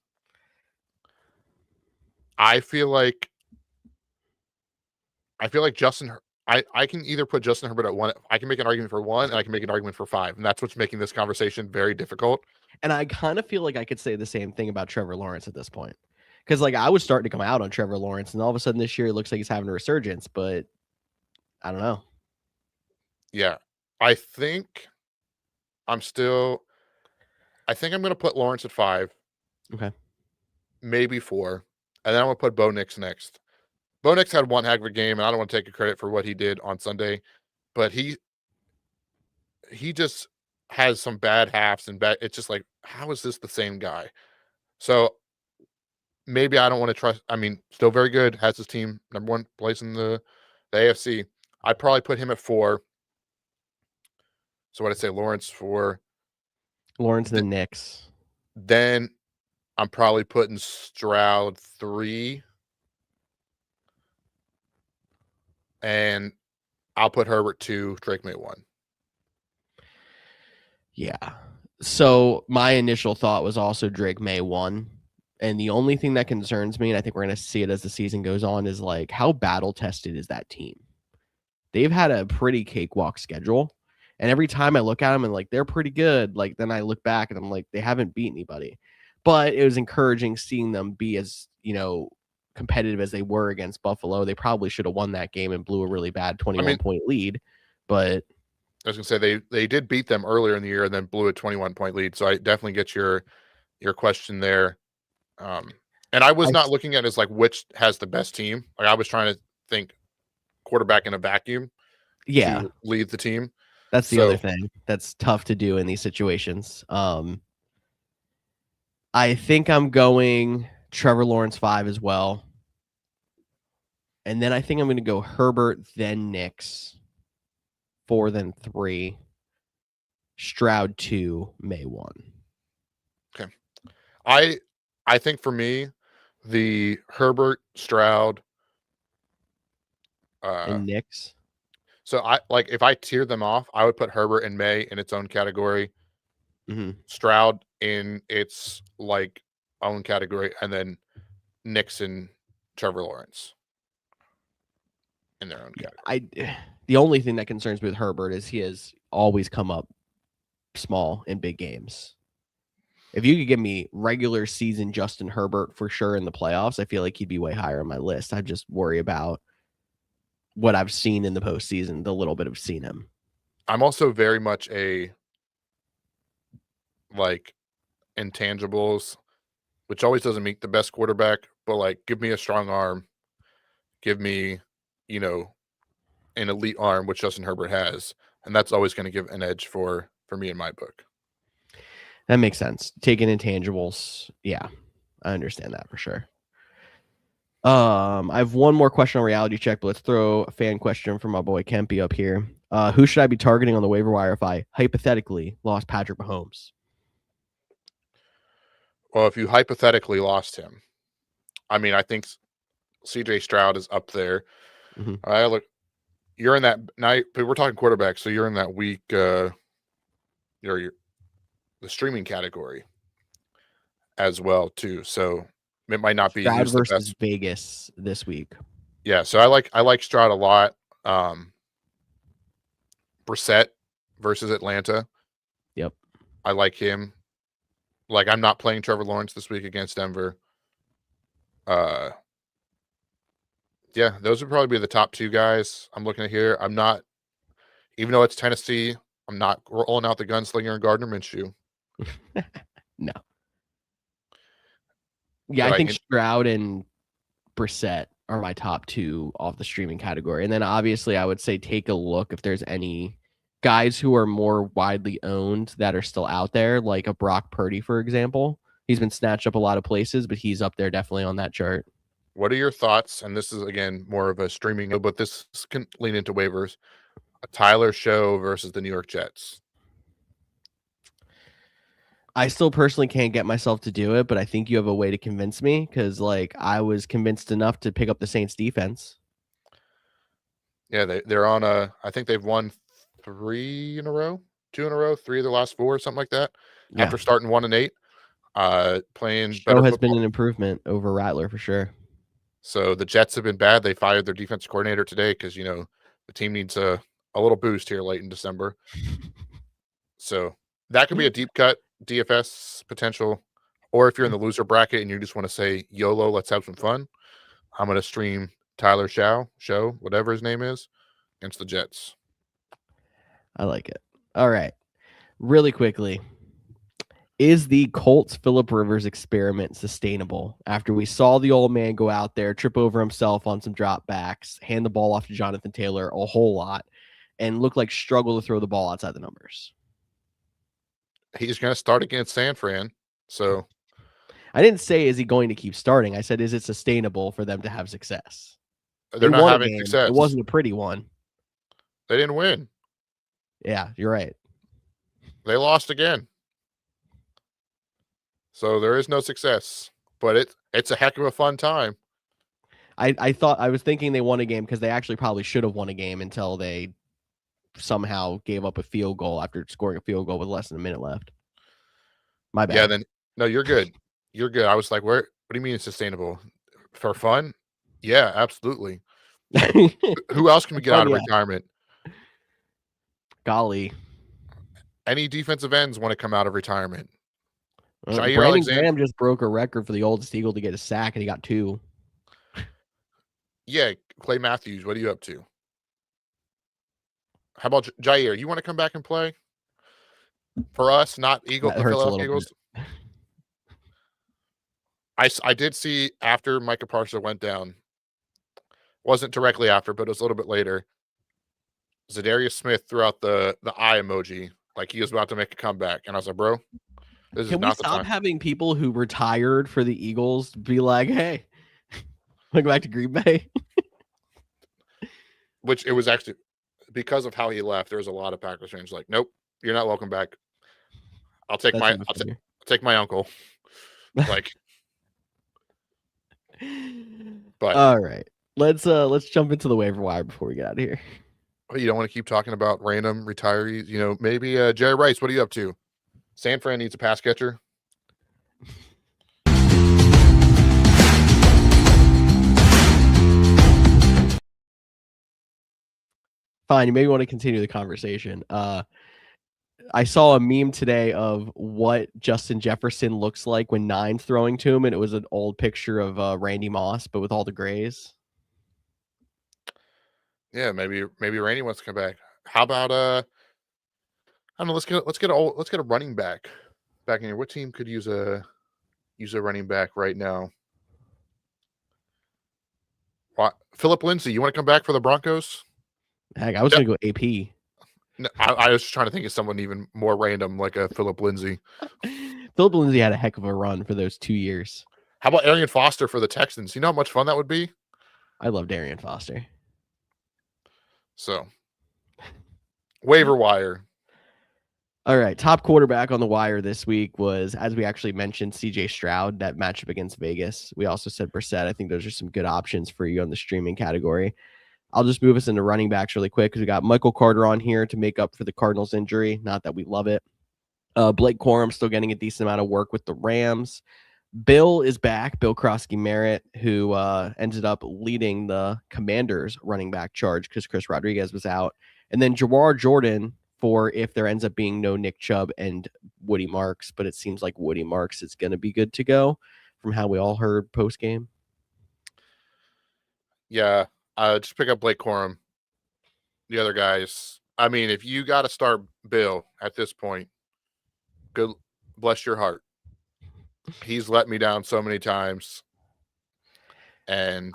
B: I feel like I can either put Justin Herbert at 1. I can make an argument for 1, and I can make an argument for 5, and that's what's making this conversation very difficult.
A: And I kind of feel like I could say the same thing about Trevor Lawrence at this point. Because like I was starting to come out on Trevor Lawrence, and all of a sudden this year it looks like he's having a resurgence, but I don't know.
B: Yeah. I think I'm going to put Lawrence at 5.
A: Okay.
B: Maybe 4. And then I'm going to put Bo Nix next. Bo Nix had one heck of a game, and I don't want to take credit for what he did on Sunday, but he just has some bad halves and bad. It's just like, how is this the same guy? So maybe I don't want to trust. I mean, still very good. Has his team number 1 place in the AFC. I'd probably put him at 4. So what I'd say, Lawrence 4.
A: Lawrence and the Knicks.
B: Then I'm probably putting Stroud 3. And I'll put Herbert 2, Drake May 1.
A: Yeah. So my initial thought was also Drake May 1. And the only thing that concerns me, and I think we're going to see it as the season goes on, is like how battle tested is that team? They've had a pretty cakewalk schedule. And every time I look at them and like they're pretty good, like then I look back and I'm like, they haven't beat anybody. But it was encouraging seeing them be as, competitive as they were against Buffalo. They probably should have won that game and blew a really bad 21-point lead. But
B: I was going to say they did beat them earlier in the year and then blew a 21-point lead. So I definitely get your question there. And I was not looking at it as like which has the best team. Like I was trying to think quarterback in a vacuum to lead the team.
A: That's the other thing that's tough to do in these situations. I think I'm going Trevor Lawrence 5 as well. And then I think I'm going to go Herbert, then Nix, 4, then 3, Stroud 2, May 1.
B: Okay. I think for me, the Herbert, Stroud,
A: And Knicks.
B: so I like if I tiered them off, I would put Herbert and May in its own category, Stroud in its like own category, and then Knicks and Trevor Lawrence in their own category.
A: The only thing that concerns me with Herbert is he has always come up small in big games. If you could give me regular season Justin Herbert for sure in the playoffs, I feel like he'd be way higher on my list. I just worry about what I've seen in the postseason, the little bit I've seen him.
B: I'm also very much a like intangibles, which always doesn't make the best quarterback, but like give me a strong arm, give me, an elite arm, which Justin Herbert has, and that's always going to give an edge for me in my book.
A: That makes sense. Taking intangibles, yeah, I understand that for sure. I have one more question on reality check, but let's throw a fan question from my boy Kempy up here. Who should I be targeting on the waiver wire if I hypothetically lost Patrick Mahomes?
B: Well, if you hypothetically lost him, I mean, I think CJ Stroud is up there. Look, you're in that night, but we're talking quarterback, so you're in that week, you're the streaming category as well too. So it might not be
A: Stroud versus Vegas this week.
B: Yeah, so I like Stroud a lot. Brissett versus Atlanta.
A: Yep.
B: I like him. Like I'm not playing Trevor Lawrence this week against Denver. Yeah, those would probably be the top two guys I'm looking at here. I'm not, even though it's Tennessee, I'm not rolling out the gunslinger and Gardner Minshew.
A: No. Yeah, I think Stroud and Brissett are my top two off the streaming category. And then obviously I would say take a look if there's any guys who are more widely owned that are still out there, like a Brock Purdy, for example. He's been snatched up a lot of places, but he's up there definitely on that chart.
B: What are your thoughts? And this is, again, more of a streaming, but this can lean into waivers. A Tyler Show versus the New York Jets.
A: I still personally can't get myself to do it, but I think you have a way to convince me because, like, I was convinced enough to pick up the Saints defense.
B: Yeah, they're on I think they've won 3 in a row, 2 in a row, 3 of their last 4, something like that. Yeah. After starting 1-8, playing
A: Show
B: better
A: has
B: football.
A: Been an improvement over Rattler for sure.
B: So the Jets have been bad. They fired their defensive coordinator today because the team needs a little boost here late in December. So that could be a deep cut DFS potential. Or if you're in the loser bracket and you just want to say YOLO, let's have some fun, I'm going to stream Tyler Show, whatever his name is, against the Jets.
A: I like it. All right. Really quickly, is the Colts Phillip Rivers experiment sustainable after we saw the old man go out there, trip over himself on some drop backs, hand the ball off to Jonathan Taylor a whole lot, and look like struggle to throw the ball outside the numbers?
B: He's going to start against San Fran. So
A: I didn't say, is he going to keep starting? I said, is it sustainable for them to have success?
B: They're not having success.
A: It wasn't a pretty one.
B: They didn't win.
A: Yeah, you're right.
B: They lost again. So there is no success, but it's a heck of a fun time.
A: I was thinking they won a game because they actually probably should have won a game until they somehow gave up a field goal after scoring a field goal with less than a minute left. My bad.
B: Yeah, then no, you're good. You're good. I was like, what do you mean it's sustainable? For fun? Yeah, absolutely. Who else can we get out of retirement?
A: Golly.
B: Any defensive ends want to come out of retirement?
A: Brandon Graham just broke a record for the oldest Eagle to get a sack, and he got 2.
B: Yeah, Clay Matthews, what are you up to? How about Jair? You want to come back and play for us, not the Philadelphia Eagles? I did see after Micah Parsons went down, wasn't directly after, but it was a little bit later. Zadarius Smith threw out the eye emoji like he was about to make a comeback, and I was like, bro, this is not the time.
A: Can we stop having people who retired for the Eagles be like, hey, go back to Green Bay?
B: Which it was actually because of how he left. There was a lot of Packers fans like, nope, you're not welcome back. I'll take my uncle. Like, But
A: all right, let's jump into the waiver wire before we get out of here.
B: you don't want to keep talking about random retirees. Maybe Jerry Rice. What are you up to? San Fran needs a pass catcher.
A: Fine, you maybe want to continue the conversation. I saw a meme today of what Justin Jefferson looks like when Nine's throwing to him, and it was an old picture of Randy Moss, but with all the grays.
B: Yeah, maybe Randy wants to come back. How about I don't know. Let's get a running back in here. What team could use a running back right now? Philip Lindsay, you want to come back for the Broncos?
A: Heck, I was gonna go AP.
B: No, I was trying to think of someone even more random, like a Philip Lindsay.
A: Philip Lindsay had a heck of a run for those 2 years.
B: How about Arian Foster for the Texans? You know how much fun that would be?
A: I love Darian Foster.
B: So, waiver wire.
A: All right, top quarterback on the wire this week was, as we actually mentioned, CJ Stroud, that matchup against Vegas. We also said Brissett. I think those are some good options for you on the streaming category. I'll just move us into running backs really quick because we got Michael Carter on here to make up for the Cardinals injury. Not that we love it. Blake Corum still getting a decent amount of work with the Rams. Bill is back, Bill Krosky-Merritt, who ended up leading the Commanders running back charge because Chris Rodriguez was out. And then Jawar Jordan for if there ends up being no Nick Chubb and Woody Marks, but it seems like Woody Marks is going to be good to go from how we all heard post-game.
B: Yeah, just pick up Blake Corum. The other guys, I mean, if you got to start Bill at this point, good, bless your heart. He's let me down so many times. And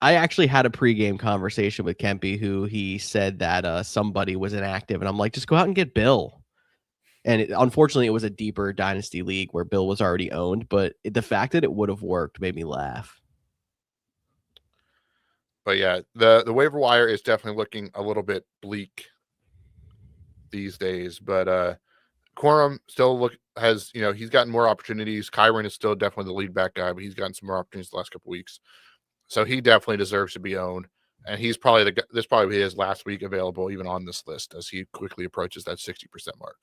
A: I actually had a pregame conversation with Kempy, who he said that somebody was inactive, and I'm like, just go out and get Bill. And unfortunately, it was a deeper dynasty league where Bill was already owned, but the fact that it would have worked made me laugh.
B: But yeah, the waiver wire is definitely looking a little bit bleak these days. But Corum still has he's gotten more opportunities. Kyron is still definitely the lead back guy, but he's gotten some more opportunities the last couple weeks. So he definitely deserves to be owned. And he's probably this probably his last week available even on this list as he quickly approaches that 60% mark.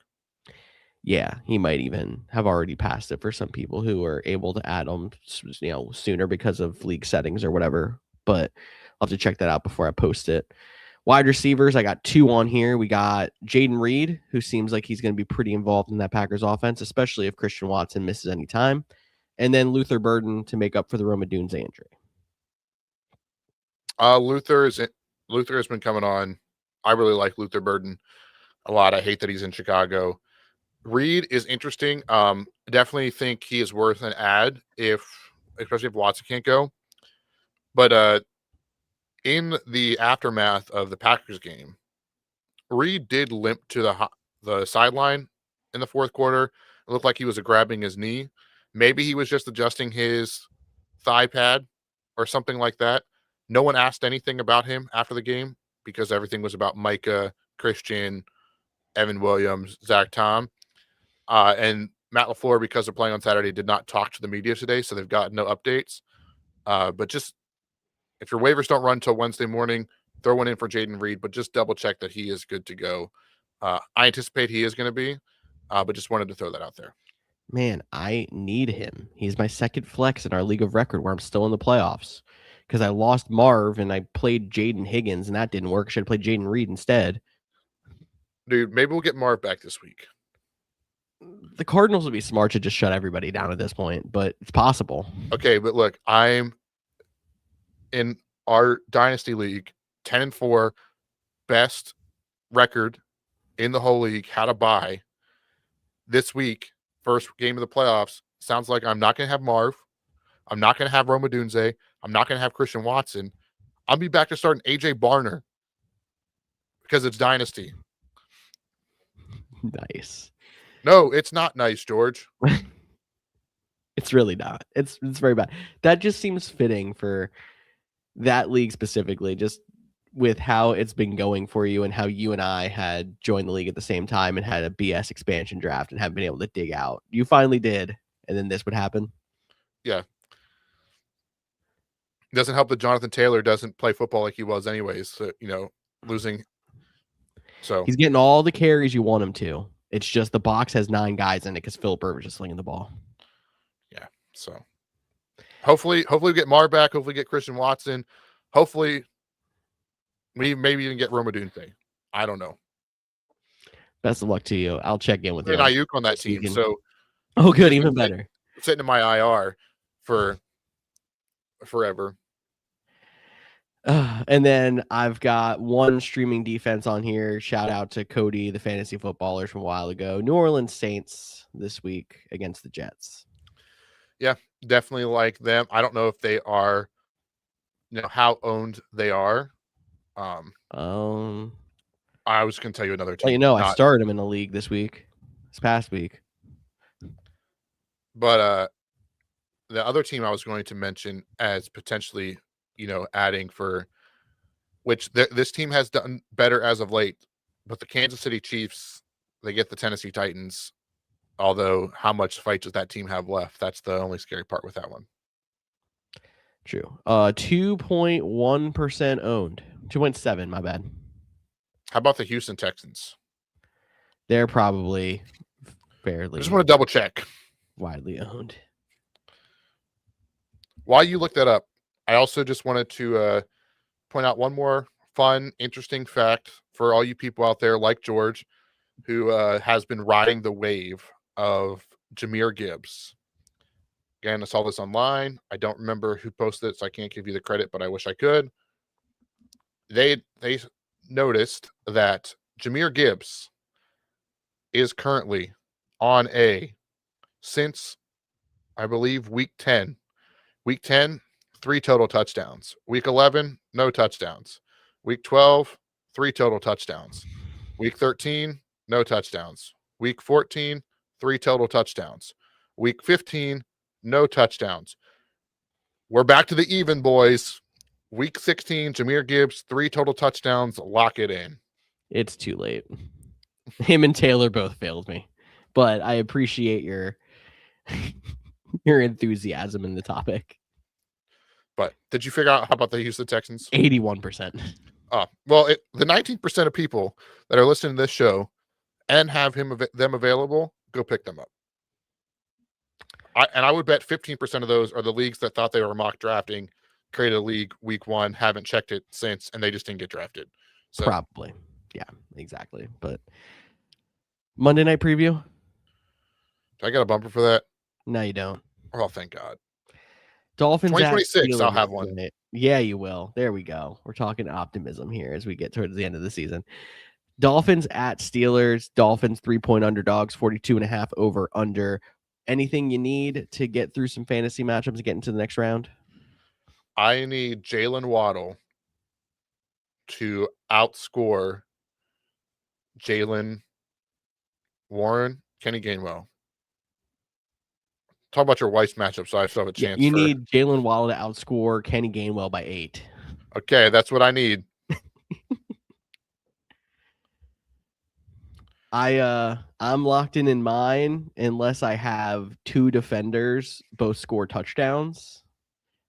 A: Yeah, he might even have already passed it for some people who are able to add him, sooner because of league settings or whatever. But I'll have to check that out before I post it. Wide receivers, I got 2 on here. We got Jaden Reed, who seems like he's going to be pretty involved in that Packers offense, especially if Christian Watson misses any time. And then Luther Burden to make up for the Roma Dunze injury.
B: Luther has been coming on. I really like Luther Burden a lot. I hate that he's in Chicago. Reed is interesting. Definitely think he is worth an ad especially if Watson can't go. But in the aftermath of the Packers game, Reed did limp to the sideline in the fourth quarter. It looked like he was grabbing his knee. Maybe he was just adjusting his thigh pad or something like that. No one asked anything about him after the game because everything was about Micah, Christian, Evan Williams, Zach Tom. And Matt LaFleur, because they're playing on Saturday, did not talk to the media today, so they've got no updates. But just if your waivers don't run until Wednesday morning, throw one in for Jaden Reed, but just double check that he is good to go. I anticipate he is going to be, but just wanted to throw that out there.
A: Man, I need him. He's my second flex in our league of record where I'm still in the playoffs because I lost Marv and I played Jaden Higgins and that didn't work. I should have played Jaden Reed instead.
B: Dude, maybe we'll get Marv back this week.
A: The Cardinals would be smart to just shut everybody down at this point, but it's possible.
B: Okay, but look, I'm in our Dynasty League, 10-4, best record in the whole league, had a bye. This week, first game of the playoffs, sounds like I'm not going to have Marv. I'm not going to have Roma Dunze. I'm not going to have Christian Watson. I'll be back to starting AJ Barner because it's Dynasty.
A: Nice.
B: No, it's not nice, George.
A: It's really not. It's very bad. That just seems fitting for that league specifically, just with how it's been going for you and how you and I had joined the league at the same time and had a BS expansion draft and haven't been able to dig out. You finally did, and then this would happen.
B: Yeah. Doesn't help that Jonathan Taylor doesn't play football like he was anyways. So, losing. So
A: he's getting all the carries you want him to. It's just the box has 9 guys in it because Philip Rivers is slinging the ball.
B: Yeah. So hopefully we get Mar back. Hopefully get Christian Watson. Hopefully we maybe even get Roma Dunte. I don't know.
A: Best of luck to you. I'll check in with you.
B: Ayuk on that team. So
A: oh, good, even better.
B: Sitting in my IR for forever.
A: And then I've got one streaming defense on here. Shout out to Cody, the fantasy footballers from a while ago. New Orleans Saints this week against the Jets.
B: Yeah, definitely like them. I don't know if they are, how owned they are. I was going to tell you another team.
A: I started them in the league this past week.
B: But the other team I was going to mention as potentially, adding for which this team has done better as of late, but the Kansas City Chiefs, they get the Tennessee Titans. Although, how much fight does that team have left? That's the only scary part with that one.
A: True. 2.1% owned. 2.7, my bad.
B: How about the Houston Texans?
A: They're probably fairly.
B: I just want to double check.
A: Widely owned.
B: While you look that up, I also just wanted to point out one more fun, interesting fact for all you people out there like George, who has been riding the wave of Jahmyr Gibbs. Again, I saw this online. I don't remember who posted it, so I can't give you the credit, but I wish I could. They noticed that Jahmyr Gibbs is currently on since, I believe, week 10. Week 10, 3 total touchdowns. Week 11, no touchdowns. Week 12, 3 total touchdowns. Week 13, no touchdowns. Week 14, 3 total touchdowns. Week 15, no touchdowns. We're back to the even, boys. Week 16, Jahmyr Gibbs, 3 total touchdowns. Lock it in.
A: It's too late. Him and Taylor both failed me, but I appreciate your enthusiasm in the topic.
B: But did you figure out how about the Houston Texans?
A: 81%.
B: Well, the 19% of people that are listening to this show and have them available, go pick them up. I would bet 15% of those are the leagues that thought they were mock drafting, created a league week 1, haven't checked it since, and they just didn't get drafted. So,
A: probably. Yeah, exactly. But Monday night preview?
B: Do I got a bumper for that?
A: No, you don't.
B: Oh, thank God.
A: Dolphins
B: 2026, I'll have one.
A: Yeah, you will. There we go. We're talking optimism here as we get towards the end of the season. Dolphins at Steelers. Dolphins 3-point underdogs, 42.5 over under. Anything you need to get through some fantasy matchups and get into the next round?
B: I need Jalen Waddle to outscore Jalen Warren, Kenny Gainwell. Talk about your wife's matchup, so I still have a chance.
A: You need Jalen Waddle to outscore Kenny Gainwell by 8.
B: Okay, that's what I need.
A: I'm locked in mine unless I have 2 defenders both score touchdowns.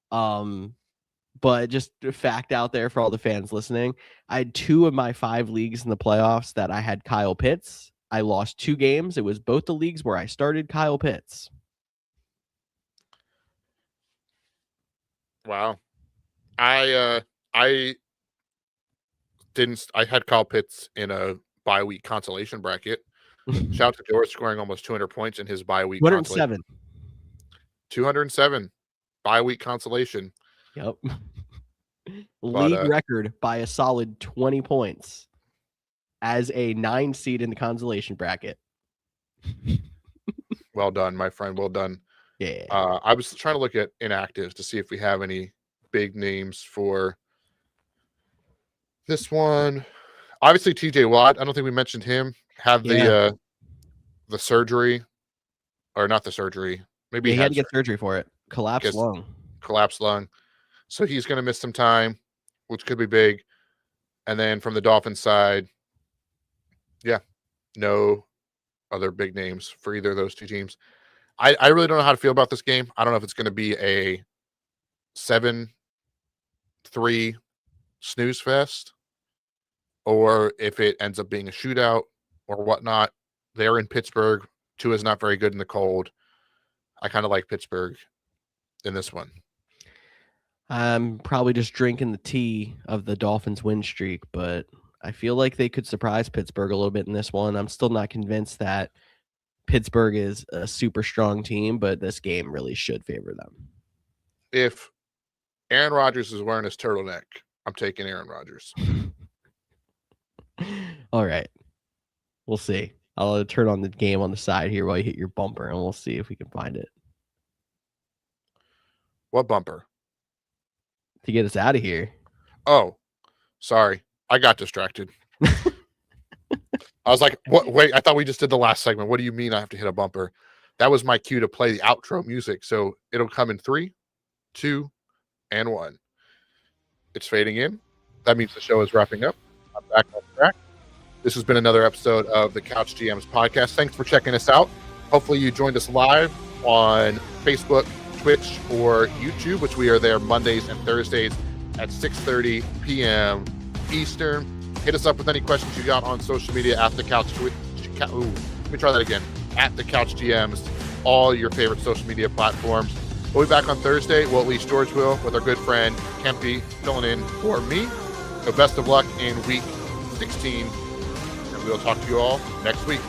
A: But just a fact out there for all the fans listening, I had 2 of my 5 leagues in the playoffs that I had Kyle Pitts. I lost 2 games. It was both the leagues where I started Kyle Pitts.
B: Wow. I had Kyle Pitts in a bye week consolation bracket. Shout out to George scoring almost 200 points in his bye week.
A: 207.
B: 207 bye week consolation.
A: Yep. League record by a solid 20 points as a 9 seed in the consolation bracket.
B: Well done, my friend. Well done.
A: Yeah.
B: I was trying to look at inactives to see if we have any big names for this one. Obviously, TJ Watt. I don't think we mentioned him. Have the surgery, or not the surgery. Maybe
A: he had to get surgery for it. Collapsed lung.
B: So he's going to miss some time, which could be big. And then from the Dolphins side, no other big names for either of those 2 teams. I really don't know how to feel about this game. I don't know if it's going to be a 7 3 snooze fest, or if it ends up being a shootout or whatnot. They're in Pittsburgh. Tua's not very good in the cold. I kind of like Pittsburgh in this one.
A: I'm probably just drinking the tea of the Dolphins win streak, but I feel like they could surprise Pittsburgh a little bit in this one. I'm still not convinced that Pittsburgh is a super strong team, but this game really should favor them.
B: If Aaron Rodgers is wearing his turtleneck, I'm taking Aaron Rodgers.
A: All right. We'll see. I'll turn on the game on the side here while you hit your bumper, and we'll see if we can find it.
B: What bumper?
A: To get us out of here.
B: Oh, sorry. I got distracted. I was like, what? Wait, I thought we just did the last segment. What do you mean I have to hit a bumper? That was my cue to play the outro music. So it'll come in 3, 2, and 1. It's fading in. That means the show is wrapping up. I'm back on track. This has been another episode of the Couch GMs podcast. Thanks for checking us out. Hopefully you joined us live on Facebook, Twitch, or YouTube, which we are there Mondays and Thursdays at 6:30 p.m. Eastern. Hit us up with any questions you got on social media at the Couch. Let me try that again. At the Couch GMs, all your favorite social media platforms. We'll be back on Thursday. Well, at least George will, with our good friend Kempy filling in for me. So best of luck in week 16. And we'll talk to you all next week.